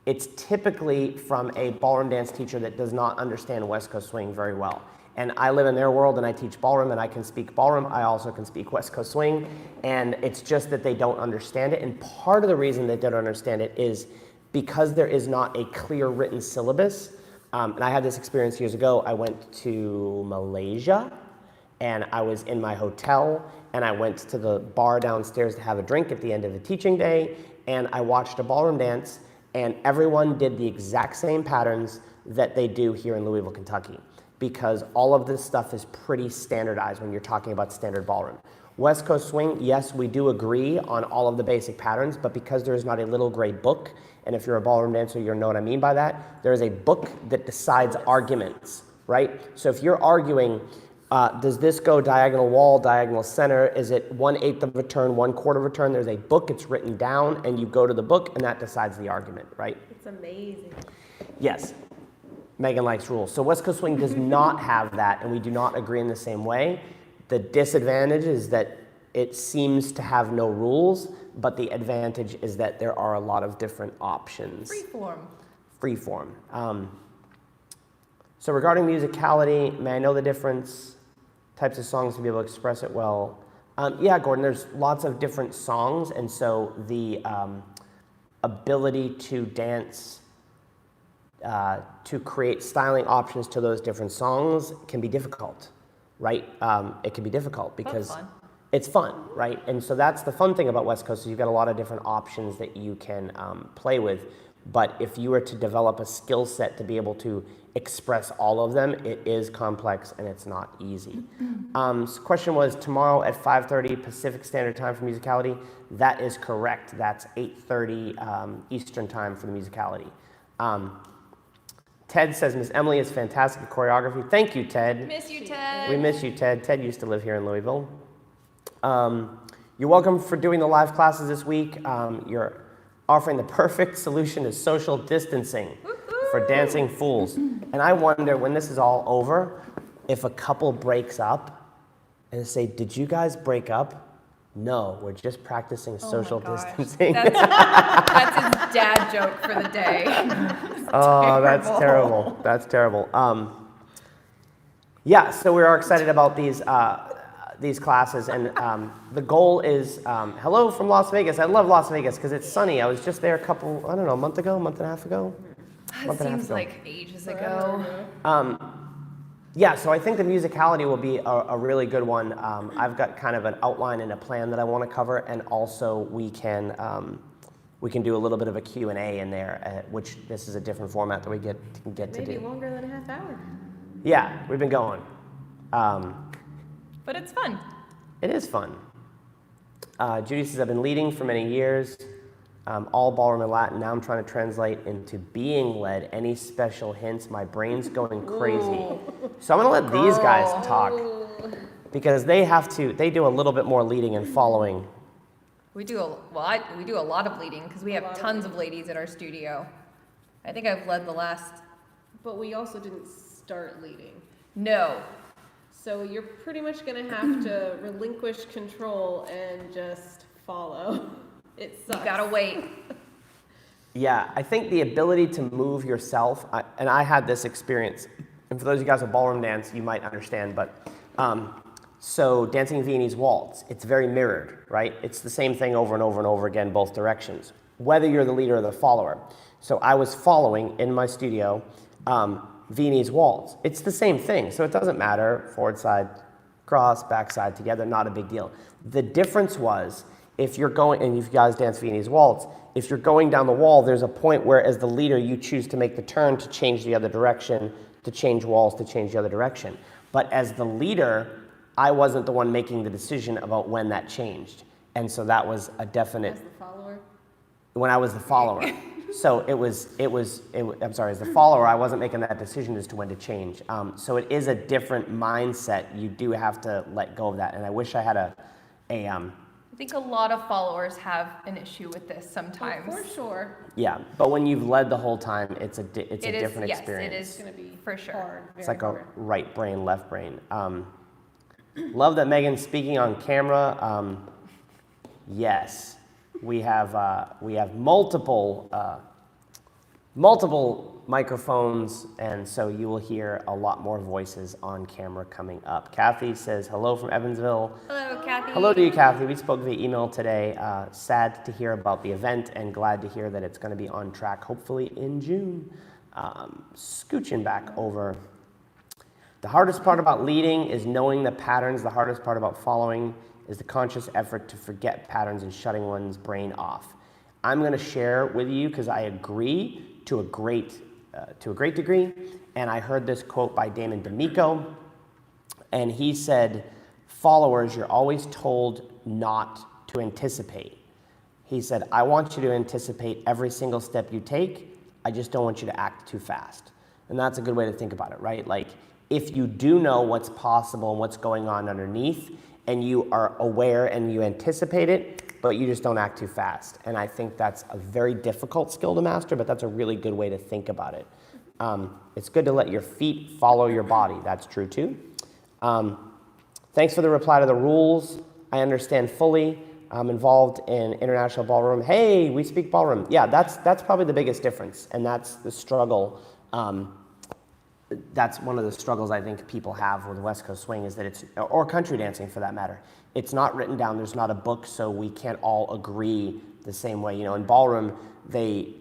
A: it's typically from a ballroom dance teacher that does not understand West Coast Swing very well. And I live in their world and I teach ballroom and I can speak ballroom. I also can speak West Coast Swing. And it's just that they don't understand it. And part of the reason they don't understand it is because there is not a clear written syllabus. And I had this experience years ago. I went to Malaysia and I was in my hotel and I went to the bar downstairs to have a drink at the end of the teaching day. And I watched a ballroom dance and everyone did the exact same patterns that they do here in Louisville, Kentucky, because all of this stuff is pretty standardized when you're talking about standard ballroom. West Coast Swing, yes, we do agree on all of the basic patterns, but because there is not a little gray book, and if you're a ballroom dancer, you'll know what I mean by that, there is a book that decides arguments, right? So if you're arguing, does this go diagonal wall, diagonal center? Is it 1/8 of a turn, 1/4 of a turn? There's a book, it's written down, and you go to the book, and that decides the argument, right?
C: It's amazing.
A: Yes. Megan likes rules. So West Coast Swing does not have that, and we do not agree in the same way. The disadvantage is that it seems to have no rules, but the advantage is that there are a lot of different options. Freeform. So regarding musicality, may I know the difference? Types of songs to be able to express it well. Yeah, Gordon, there's lots of different songs, and so the ability to dance to create styling options to those different songs can be difficult, right? It can be difficult because it's fun, right? And so that's the fun thing about West Coast is you've got a lot of different options that you can play with. But if you were to develop a skill set to be able to express all of them, it is complex and it's not easy. So question was tomorrow at 5:30 Pacific Standard Time for musicality. That is correct. That's 8:30 Eastern Time for the musicality. Ted says, Miss Emily is fantastic at choreography. Thank you, Ted.
D: Miss you, Ted.
A: We miss you, Ted. Ted used to live here in Louisville. You're welcome for doing the live classes this week. You're offering the perfect solution to social distancing for dancing fools. And I wonder, when this is all over, if a couple breaks up and say, did you guys break up? No, we're just practicing
D: Oh my
A: social
D: gosh.
A: distancing.
D: That's his dad joke for the day.
A: Oh, that's terrible. That's terrible. Yeah, so we are excited about these classes, and the goal is, hello from Las Vegas. I love Las Vegas because it's sunny. I was just there a month ago, month and a half ago.
D: It seems like ages ago.
A: Yeah, so I think the musicality will be a really good one. I've got kind of an outline and a plan that I want to cover, and also we can do a little bit of a Q&A in there, which this is a different format that we get to do.
C: Maybe longer than a half hour.
A: Yeah, we've been going.
D: But it's fun.
A: It is fun. Judy says, I've been leading for many years, all ballroom and Latin. Now I'm trying to translate into being led. Any special hints? My brain's going crazy. So I'm going to let these guys talk because they do a little bit more leading and following.
D: We do a lot of leading because we have tons of ladies at our studio. I think I've led the last.
C: But we also didn't start leading.
D: No.
C: So you're pretty much going to have to relinquish control and just follow. It sucks.
D: You gotta wait.
A: Yeah, I think the ability to move yourself, and I had this experience, and for those of you guys who ballroom dance, you might understand, but so dancing Viennese waltz, it's very mirrored, right? It's the same thing over and over and over again, both directions, whether you're the leader or the follower. So I was following in my studio Viennese waltz. It's the same thing, so it doesn't matter, forward side, cross, back side, together, not a big deal. The difference was, if you're going, and if you guys dance Viennese waltz, if you're going down the wall, there's a point where as the leader, you choose to make the turn to change the other direction, to change walls, to change the other direction. But as the leader, I wasn't the one making the decision about when that changed. And so that was a definite.
C: As the follower?
A: When I was the follower. So I'm sorry, as the follower, I wasn't making that decision as to when to change. So it is a different mindset. You do have to let go of that. And I wish I had
D: I think a lot of followers have an issue with this sometimes.
C: Oh, for sure.
A: yeah, but when you've led the whole time, it's a different experience.
D: Yes, it is
C: It's going to be
D: for sure.
C: hard.
A: It's
C: very
A: like a
C: hard.
A: right brain, left brain. Love that Megan's speaking on camera. Yes, we have multiple microphones, and so you will hear a lot more voices on camera coming up. Kathy says hello from Evansville.
D: Hello, Kathy.
A: Hello to you, Kathy. We spoke via email today. Sad to hear about the event and glad to hear that it's going to be on track, hopefully in June. Scooching back over. The hardest part about leading is knowing the patterns. The hardest part about following is the conscious effort to forget patterns and shutting one's brain off. I'm going to share with you because I agree to a great degree, and I heard this quote by Damon D'Amico, and he said, followers, you're always told not to anticipate. He said, I want you to anticipate every single step you take, I just don't want you to act too fast. And that's a good way to think about it, right? Like, if you do know what's possible and what's going on underneath, and you are aware and you anticipate it, but you just don't act too fast. And I think that's a very difficult skill to master, but that's a really good way to think about it. It's good to let your feet follow your body. That's true too. Thanks for the reply to the rules. I understand fully. I'm involved in international ballroom. Hey, we speak ballroom. Yeah, that's probably the biggest difference, and that's the struggle. That's one of the struggles I think people have with West Coast swing is that it's, or country dancing for that matter, it's not written down, there's not a book, so we can't all agree the same way. You know, in ballroom, the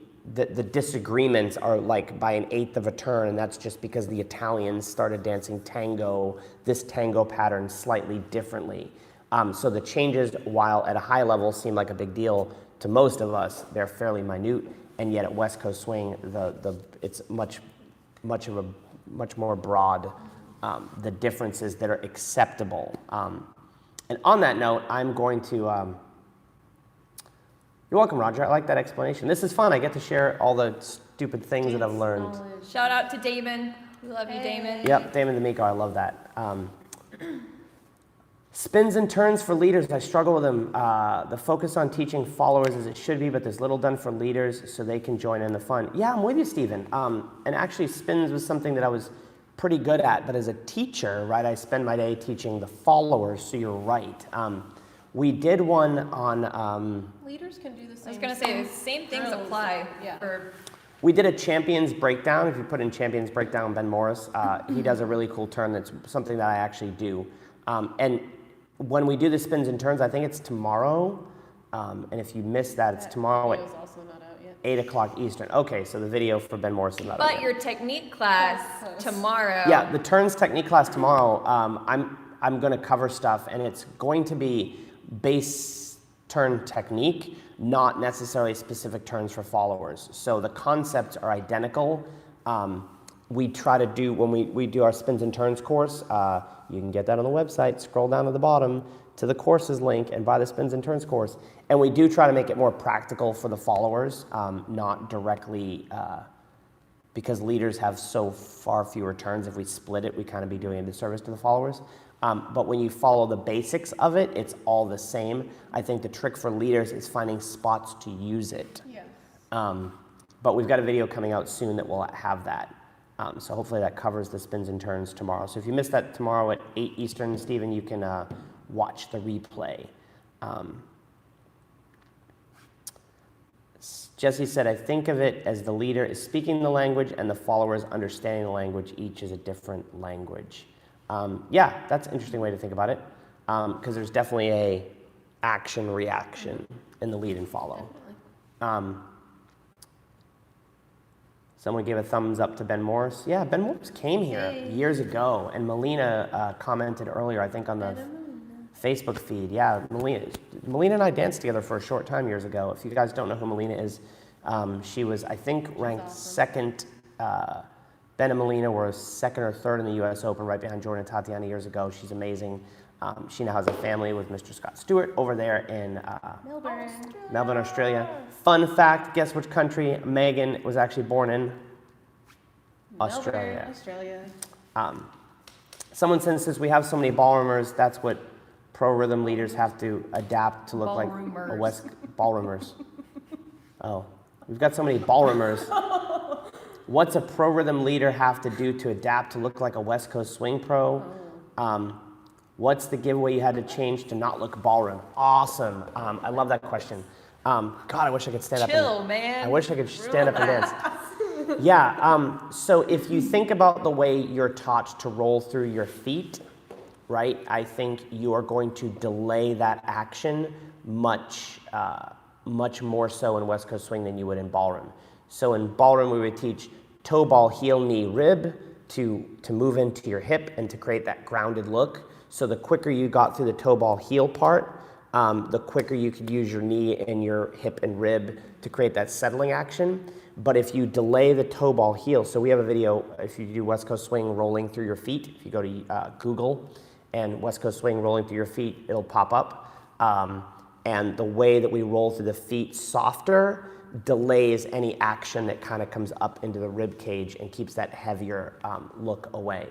A: disagreements are like by an eighth of a turn, and that's just because the Italians started dancing tango, this tango pattern slightly differently. So the changes, while at a high level seem like a big deal to most of us, they're fairly minute, and yet at West Coast swing, it's much more broad, the differences that are acceptable. And on that note, I'm going to, you're welcome, Roger. I like that explanation. This is fun. I get to share all the stupid things that I've learned.
D: Shout out to Damon. We love you, Damon.
A: Yep, Damon D'Amico, I love that. Spins and turns for leaders, I struggle with them. The focus on teaching followers as it should be, but there's little done for leaders so they can join in the fun. Yeah, I'm with you, Stephen. And actually, spins was something that I was pretty good at, but as a teacher, right, I spend my day teaching the followers, so you're right. We did one on,
C: Leaders can do the same.
D: I was gonna say, the same things
C: drills,
D: apply
C: yeah.
D: for,
A: we did a champions breakdown. If you put in champions breakdown, Ben Morris, he does a really cool turn that's something that I actually do. And when we do the spins and turns, I think it's tomorrow. And if you missed that, it's tomorrow at
C: Video's also not out yet.
A: 8 o'clock Eastern. Okay, so the video for Ben Morris is not out
D: but
A: yet.
D: your technique class tomorrow.
A: Yeah, the turns technique class tomorrow, I'm going to cover stuff, and it's going to be base turn technique, not necessarily specific turns for followers. So the concepts are identical. We try to do, when we do our spins and turns course, you can get that on the website, scroll down to the bottom to the courses link and buy the spins and turns course. And we do try to make it more practical for the followers, not directly, because leaders have so far fewer turns. If we split it, we kind of be doing a disservice to the followers. But when you follow the basics of it, it's all the same. I think the trick for leaders is finding spots to use it.
C: Yes.
A: But we've got a video coming out soon that will have that. So hopefully that covers the spins and turns tomorrow. So if you missed that tomorrow at 8 Eastern, Stephen, you can watch the replay. Jesse said, I think of it as the leader is speaking the language and the followers understanding the language. Each is a different language. Yeah, that's an interesting way to think about it, because there's definitely a action-reaction in the lead and follow. Someone gave a thumbs up to Ben Morris. Yeah, Ben Morris came here years ago, and Melina commented earlier, I think, on the Facebook feed. Yeah, Melina and I danced together for a short time years ago. If you guys don't know who Melina is, she was, I think, ranked second. Ben and Melina were second or third in the U.S. Open, right behind Jordan and Tatiana years ago. She's amazing. She now has a family with Mr. Scott Stewart over there in Melbourne, Australia. Fun fact, guess which country Megan was actually born in? Australia.
C: Australia.
A: Someone says, since we have so many ballroomers, that's what pro rhythm leaders have to adapt to look like a West ballroomers. Oh, we've got so many ballroomers. What's a pro rhythm leader have to do to adapt to look like a West Coast swing pro? What's the giveaway you had to change to not look ballroom? Awesome. I love that question. God, I wish I could stand up.
D: Man.
A: I wish I could stand up and dance. Yeah. So if you think about the way you're taught to roll through your feet, right? I think you are going to delay that action much more so in West Coast swing than you would in ballroom. So in ballroom, we would teach toe ball, heel, knee, rib to move into your hip and to create that grounded look. So the quicker you got through the toe ball, heel part, the quicker you could use your knee and your hip and rib to create that settling action. But if you delay the toe ball, heel, so we have a video, if you do West Coast swing rolling through your feet, if you go to Google and West Coast swing rolling through your feet, it'll pop up. And the way that we roll through the feet softer delays any action that kind of comes up into the rib cage and keeps that heavier look away.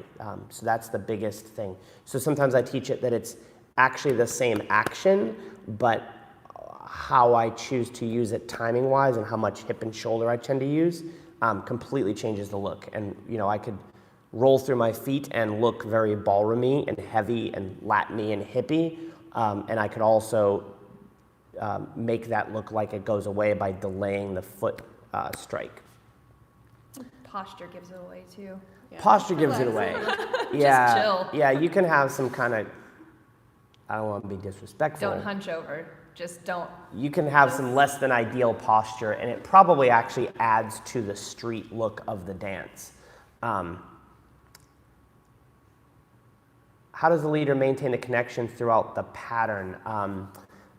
A: So that's the biggest thing. So sometimes I teach it that it's actually the same action, but how I choose to use it timing wise and how much hip and shoulder I tend to use completely changes the look. And you know, I could roll through my feet and look very ballroomy and heavy and Latin-y and hippie, and I could also make that look like it goes away by delaying the foot strike.
D: Posture gives it away too.
C: Yeah.
A: Posture gives it away.
D: Just chill.
A: Yeah, you can have some kind of, I don't want to be disrespectful.
D: Don't hunch over. Just don't.
A: You can have some less than ideal posture, and it probably actually adds to the street look of the dance. How does the leader maintain the connection throughout the pattern?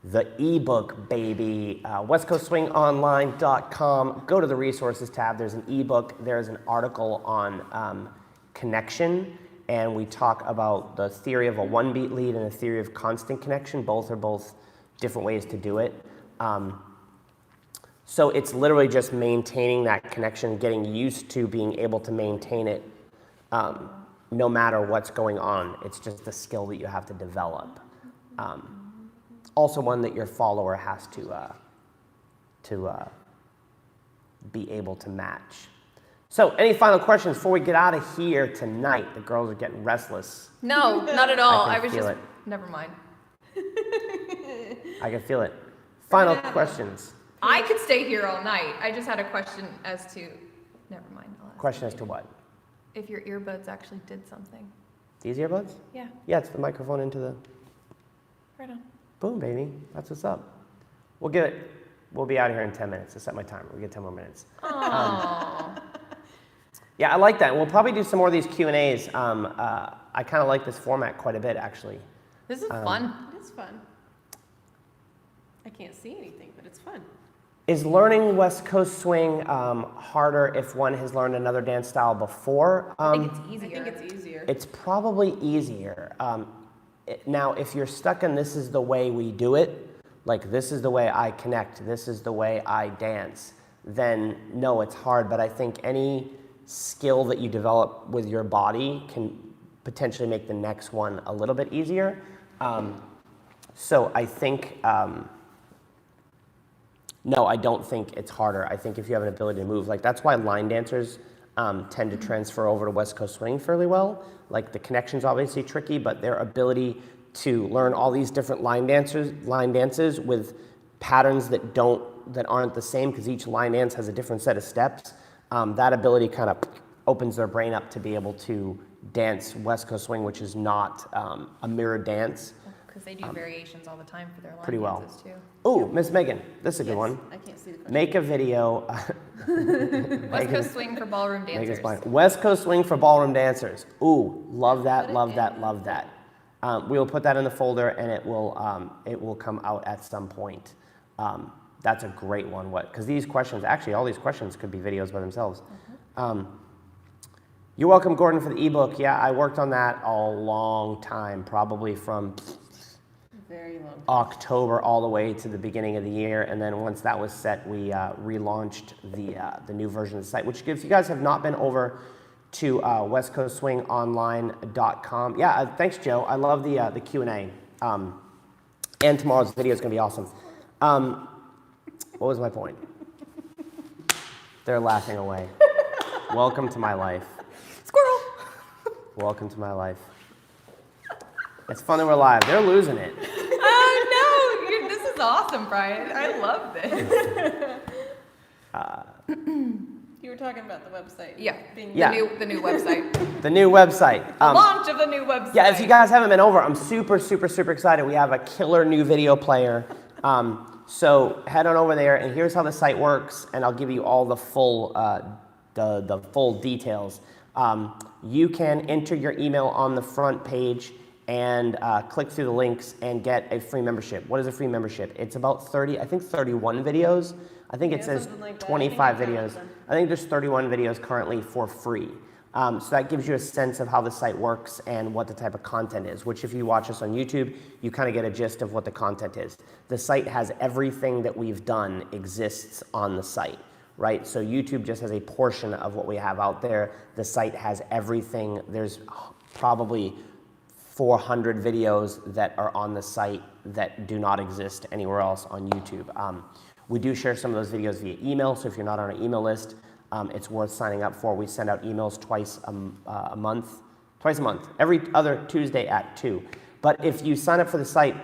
A: The ebook, baby, westcoastswingonline.com. Go to the resources tab. There's an ebook. There's an article on connection, and we talk about the theory of a one-beat lead and a theory of constant connection. Both are different ways to do it. So it's literally just maintaining that connection, getting used to being able to maintain it no matter what's going on. It's just a skill that you have to develop. Also one that your follower has to be able to match. So any final questions before we get out of here tonight? The girls are getting restless.
D: No, not at all.
A: I
D: I
A: can
D: was
A: feel
D: just.
A: it.
D: Never mind.
A: I can feel it. Final questions.
D: I could stay here all night. I just had a question as to, never mind. I'll ask
A: Question
D: you
A: as to what?
D: if your earbuds actually did something.
A: These earbuds?
D: Yeah,
A: Yeah, it's the microphone into the...
D: right on.
A: Boom, baby. That's what's up. We'll get it. We'll be out of here in 10 minutes. I set my timer. We get 10 more minutes.
D: Aww.
A: Yeah, I like that. We'll probably do some more of these Q&As. I kind of like this format quite a bit, actually.
D: This is fun.
C: It is fun. I can't see anything, but it's fun.
A: Is learning West Coast swing harder if one has learned another dance style before?
D: I think it's
C: I
D: easier.
C: think it's easier.
A: It's probably easier. Now, if you're stuck in this is the way we do it, like this is the way I connect, this is the way I dance, then no, it's hard. But I think any skill that you develop with your body can potentially make the next one a little bit easier. So I think, no, I don't think it's harder. I think if you have an ability to move, like that's why line dancers tend to transfer over to West Coast swing fairly well. Like the connection's obviously tricky, but their ability to learn all these different line dances with patterns that aren't the same, because each line dance has a different set of steps. That ability kind of opens their brain up to be able to dance West Coast swing, which is not a mirrored dance.
D: Because they do variations all the time for their line
A: Pretty well.
D: dances too.
A: Ooh, Miss Megan, this is a good
C: Yes,
A: one.
C: I can't see the question.
A: Make a video.
D: West Coast swing for ballroom
A: Megan's
D: dancers.
A: blind. West Coast swing for ballroom dancers. Ooh, love that, love that, love that. We will put that in the folder, and it will come out at some point. That's a great one. Because these questions, actually, all these questions could be videos by themselves. You're welcome, Gordon, for the ebook. Yeah, I worked on that a long time, probably from
C: Very long.
A: October all the way to the beginning of the year, and then once that was set, we relaunched the new version of the site. Which, if you guys have not been over to westcoastswingonline.com, yeah, thanks, Joe. I love the Q&A, and tomorrow's video is going to be awesome. What was my point? They're laughing away. Welcome to my life.
D: Squirrel!
A: Welcome to my life. It's fun that we're live. They're losing it.
D: Oh no! This is awesome, Brian. I love this.
C: You were talking about the website.
D: Yeah.
A: Yeah.
D: The new website.
A: The new website.
D: Launch of the new website.
A: Yeah, if you guys haven't been over, I'm super, super, super excited. We have a killer new video player. So head on over there, and here's how the site works, and I'll give you all the full full details. You can enter your email on the front page and click through the links and get a free membership. What is a free membership? It's about 31 videos. I think it says
C: something like that.
A: 25
C: I think
A: videos.
C: I've done.
A: I think there's 31 videos currently for free. So that gives you a sense of how the site works and what the type of content is, which if you watch us on YouTube, you kind of get a gist of what the content is. The site has everything that we've done exists on the site, right? So YouTube just has a portion of what we have out there. The site has everything. There's probably 400 videos that are on the site that do not exist anywhere else on YouTube. We do share some of those videos via email, so if you're not on our email list, it's worth signing up for. We send out emails twice a month, every other Tuesday at 2. But if you sign up for the site,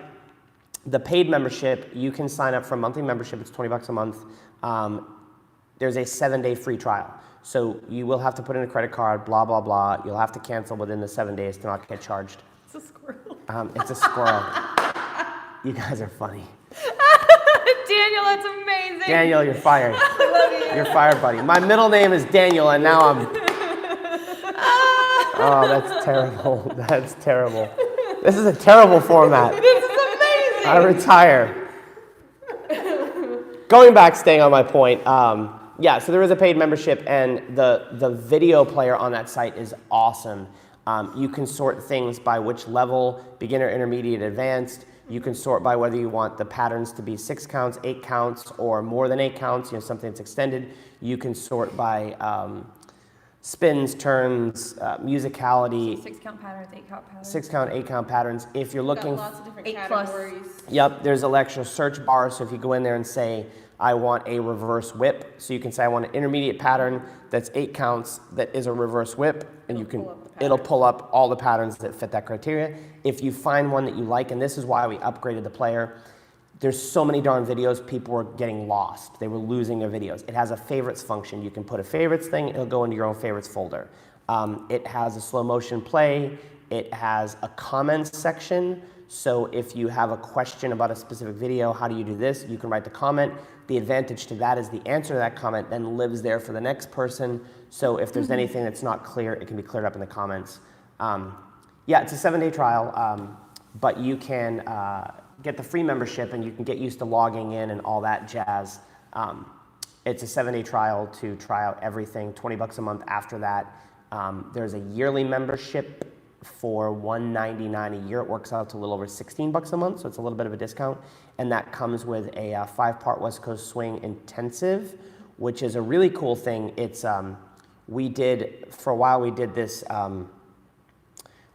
A: the paid membership, you can sign up for a monthly membership. It's $20 a month. There's a 7-day free trial. So you will have to put in a credit card, blah, blah, blah. You'll have to cancel within the 7 days to not get charged.
C: It's a squirrel.
A: It's a squirrel. You guys are funny.
D: Daniel, that's amazing.
A: Daniel, you're fired.
C: I love you.
A: You're fired, buddy. My middle name is Daniel, and now I'm... Oh, that's terrible. That's terrible. This is a terrible format.
D: This is amazing.
A: I retire. Going back, staying on my point. Yeah, so there is a paid membership, and the video player on that site is awesome. You can sort things by which level, beginner, intermediate, advanced. You can sort by whether you want the patterns to be 6 counts, 8 counts, or more than 8 counts, something that's extended. You can sort by spins, turns, musicality.
D: 6-count patterns, 8-count patterns.
A: 6 count, 8 count patterns. If you're
C: Got
A: looking,
C: lots of different
D: 8+.
C: categories.
A: yep, there's an extra search bar. So if you go in there and say, I want a reverse whip, so you can say I want an intermediate pattern that's 8 counts that is a reverse whip, and it'll pull up all the patterns that fit that criteria. If you find one that you like, and this is why we upgraded the player, there's so many darn videos, people were getting lost. They were losing their videos. It has a favorites function. You can put a favorites thing, it'll go into your own favorites folder. It has a slow motion play. It has a comments section. So if you have a question about a specific video, how do you do this? You can write the comment. The advantage to that is the answer to that comment then lives there for the next person. So if there's anything that's not clear, it can be cleared up in the comments. Yeah, it's a 7-day trial, but you can get the free membership and you can get used to logging in and all that jazz. It's a 7-day trial to try out everything, $20 a month after that. There's a yearly membership for $199 a year. It works out to a little over $16 a month, so it's a little bit of a discount. And that comes with a 5-part West Coast Swing intensive, which is a really cool thing. It's for a while we did this.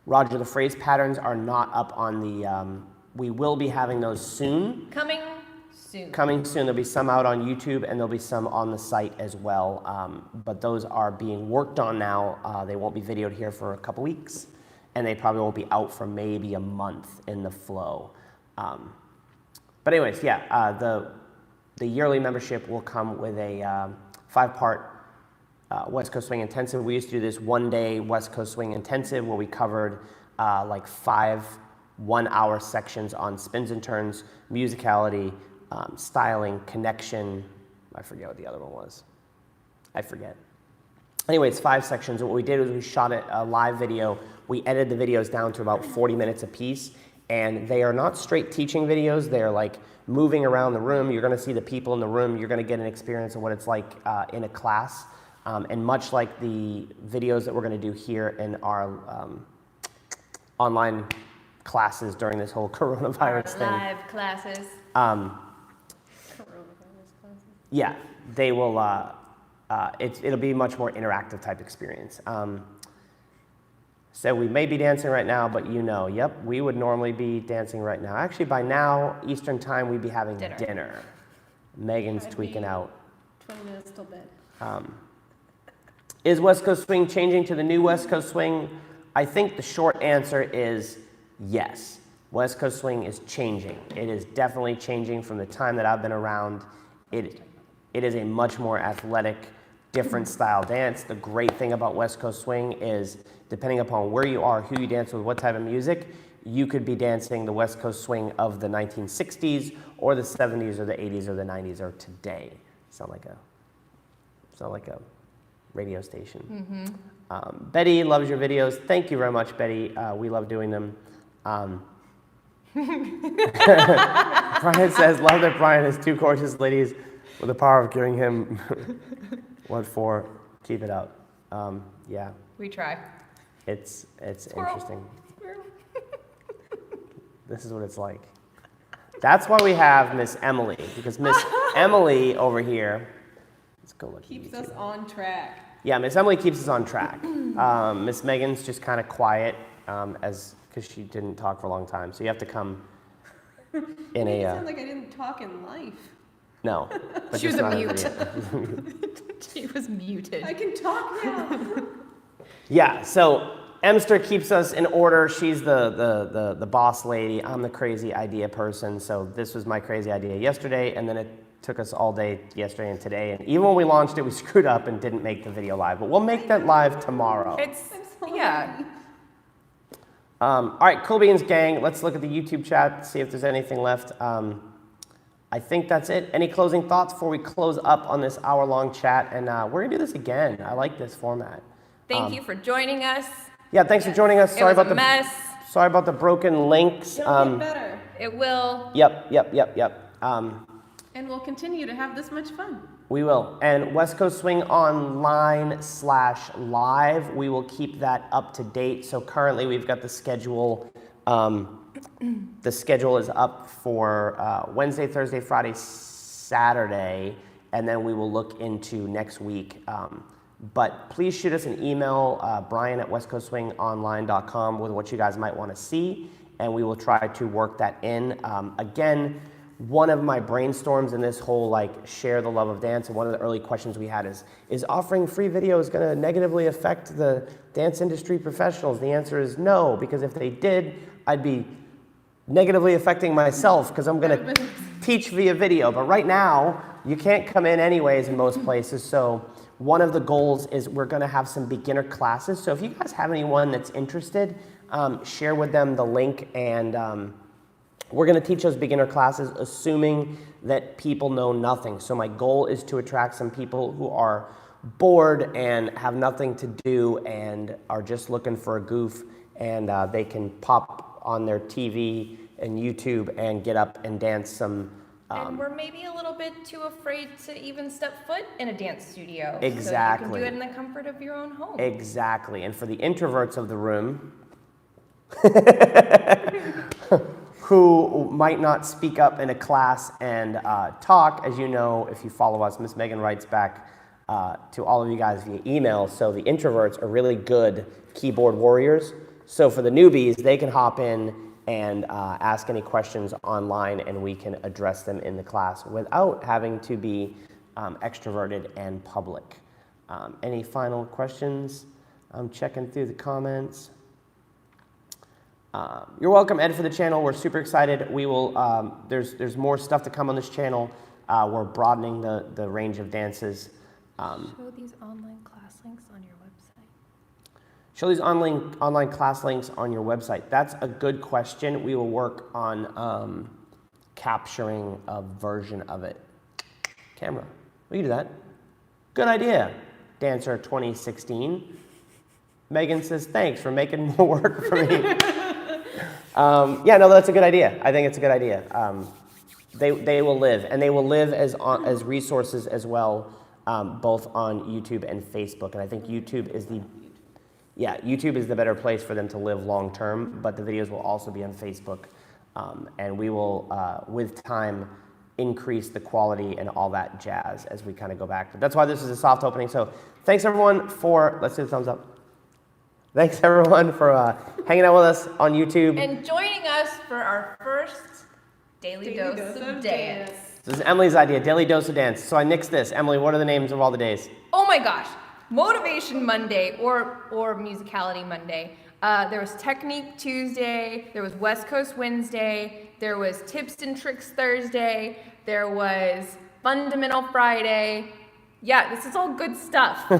A: Roger, the phrase patterns are not up on the. We will be having those soon.
D: Coming soon.
A: Coming soon. There'll be some out on YouTube and there'll be some on the site as well. But those are being worked on now. They won't be videoed here for a couple weeks, and they probably won't be out for maybe a month in the flow. But anyways, yeah, the yearly membership will come with a 5-part West Coast Swing Intensive. We used to do this 1-day West Coast Swing Intensive where we covered like 5 1-hour sections on spins and turns, musicality, styling, connection. I forget what the other one was. I forget. Anyways, 5 sections. What we did was we shot a live video. We edited the videos down to about 40 minutes a piece, and they are not straight teaching videos. They're like moving around the room. You're going to see the people in the room. You're going to get an experience of what it's like in a class. And much like the videos that we're going to do here in our online classes during this whole coronavirus thing.
D: Live classes.
A: Yeah, they will. It'll be a much more interactive type experience. So we may be dancing right now, but yep, we would normally be dancing right now. Actually, by now, Eastern time, we'd be having dinner. Megan's tweaking out.
C: 20 minutes till bed.
A: Is West Coast Swing changing to the new West Coast Swing? I think the short answer is yes. West Coast Swing is changing. It is definitely changing from the time that I've been around. It is a much more athletic, different style dance. The great thing about West Coast Swing is, depending upon where you are, who you dance with, what type of music, you could be dancing the West Coast Swing of the 1960s or the 70s or the 80s or the 90s or today. Sound like a radio station. Betty loves your videos. Thank you very much, Betty. We love doing them. Brian says, love that Brian has 2 gorgeous ladies with the power of giving him what for. Keep it up. Yeah.
D: We try.
A: It's
D: Squirrel.
A: interesting. This is what it's like. That's why we have Miss Emily, because Miss Emily over here, let's go look.
C: Keeps us on track.
A: Yeah, Miss Emily keeps us on track. Miss Megan's just kind of quiet, because she didn't talk for a long time. So you have to come in
C: It
A: a.
C: sounds like I didn't talk in life.
A: No, but
D: She was
A: just
D: a
A: not in
D: mute.
A: video.
D: She was muted.
C: I can talk now.
A: Yeah, so Emster keeps us in order. She's the boss lady. I'm the crazy idea person. So this was my crazy idea yesterday, and then it took us all day yesterday and today. And even when we launched it, we screwed up and didn't make the video live. But we'll make that live tomorrow.
D: Yeah.
A: All right, Cool Beans gang, let's look at the YouTube chat, see if there's anything left. I think that's it. Any closing thoughts before we close up on this hour-long chat? And we're going to do this again. I like this format.
D: Thank you for joining us.
A: Yeah, thanks for joining us.
D: It was a mess.
A: Sorry about the broken links.
C: It'll get better.
D: It will.
A: Yep.
C: And we'll continue to have this much fun.
A: We will. And West Coast Swing Online/live, we will keep that up to date. So currently we've got the schedule. The schedule is up for Wednesday, Thursday, Friday, Saturday, and then we will look into next week. But please shoot us an email, brian@westcoastswingonline.com, with what you guys might want to see, and we will try to work that in. Again, one of my brainstorms in this whole share the love of dance, and one of the early questions we had is offering free videos going to negatively affect the dance industry professionals? The answer is no, because if they did, I'd be negatively affecting myself, because I'm going to teach via video, but right now, you can't come in anyways in most places, so one of the goals is we're gonna have some beginner classes. So if you guys have anyone that's interested, share with them the link, and we're gonna teach those beginner classes assuming that people know nothing. So my goal is to attract some people who are bored and have nothing to do and are just looking for a goof, and they can pop on their TV and YouTube and get up and dance some.
D: And we're maybe a little bit too afraid to even step foot in a dance studio.
A: Exactly.
D: So you can do it in the comfort of your own home.
A: Exactly. And for the introverts of the room, who might not speak up in a class and talk, as you know, if you follow us, Miss Megan writes back to all of you guys via email. So the introverts are really good keyboard warriors. So for the newbies, they can hop in and ask any questions online, and we can address them in the class without having to be extroverted and public. Any final questions? I'm checking through the comments. You're welcome, Ed, for the channel. We're super excited. We will. There's more stuff to come on this channel. We're broadening the range of dances.
D: Show these online class links on your website.
A: Show these online class links on your website. That's a good question. We will work on capturing a version of it. Camera, we can do that. Good idea, Dancer 2016. Megan says, thanks for making more work for me. Yeah, no, that's a good idea. I think it's a good idea. They will live, and they will live as resources as well, both on YouTube and Facebook. And I think YouTube is the better place for them to live long term, but the videos will also be on Facebook. And we will, with time, increase the quality and all that jazz as we kind of go back. But that's why this is a soft opening. So thanks everyone for, let's do the thumbs up. Thanks everyone for hanging out with us on YouTube.
D: And joining us for our first Daily Dose of Dance.
A: This is Emily's idea, Daily Dose of Dance. So I nixed this. Emily, what are the names of all the days?
D: Oh my gosh. Motivation Monday or Musicality Monday. There was Technique Tuesday. There was West Coast Wednesday. There was Tips and Tricks Thursday. There was Fundamental Friday. Yeah, this is all good stuff.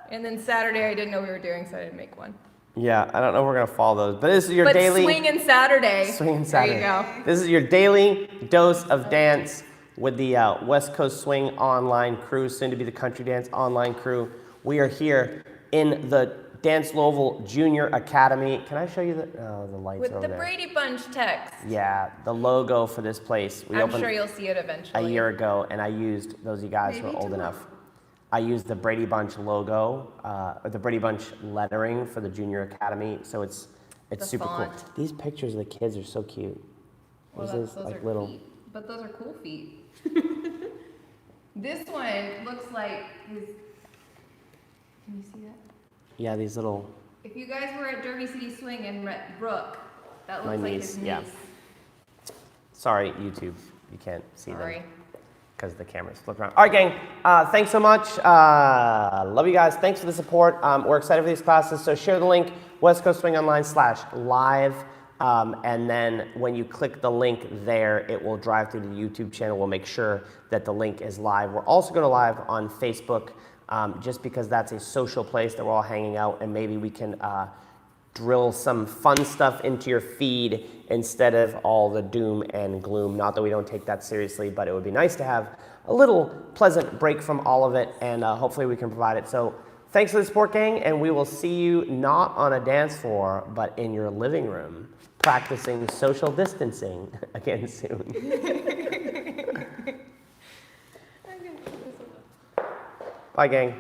D: And then Saturday I didn't know we were doing, so I didn't make one.
A: Yeah, I don't know if we're going to follow those, but this is your daily...
D: Swingin' Saturday.
A: Swingin' Saturday.
D: There you go.
A: This is your daily dose of dance with the West Coast Swing online crew, soon to be the Country Dance online crew. We are here in the Dance Louisville Junior Academy. Can I show you the lights
D: With
A: over
D: the
A: there?
D: Brady Bunch text.
A: Yeah, the logo for this place. We
D: I'm
A: opened
D: sure you'll see it eventually.
A: a year ago, and I used, those of you guys who are old enough, I used the Brady Bunch logo, or the Brady Bunch lettering for the Junior Academy, so it's super
D: font.
A: cool. These pictures of the kids are so cute.
D: Well,
A: This is
D: those
A: like
D: are
A: little.
D: feet, but those are cool feet. This one looks like his. Can you see that?
A: Yeah, these little.
D: If you guys were at Derby City Swing and Rhett Brook, that
A: My
D: looks like
A: niece,
D: his niece.
A: yeah. Sorry, YouTube, you can't see
D: Sorry.
A: them because the camera's flipped around. All right, gang, thanks so much. Love you guys. Thanks for the support. We're excited for these classes, so share the link, West Coast Swing Online/live. And then when you click the link there, it will drive through to the YouTube channel. We'll make sure that the link is live. We're also going to live on Facebook, just because that's a social place that we're all hanging out, and maybe we can drill some fun stuff into your feed instead of all the doom and gloom. Not that we don't take that seriously, but it would be nice to have a little pleasant break from all of it, and hopefully we can provide it. So thanks for the support, gang, and we will see you not on a dance floor, but in your living room, practicing social distancing again soon. Bye, gang.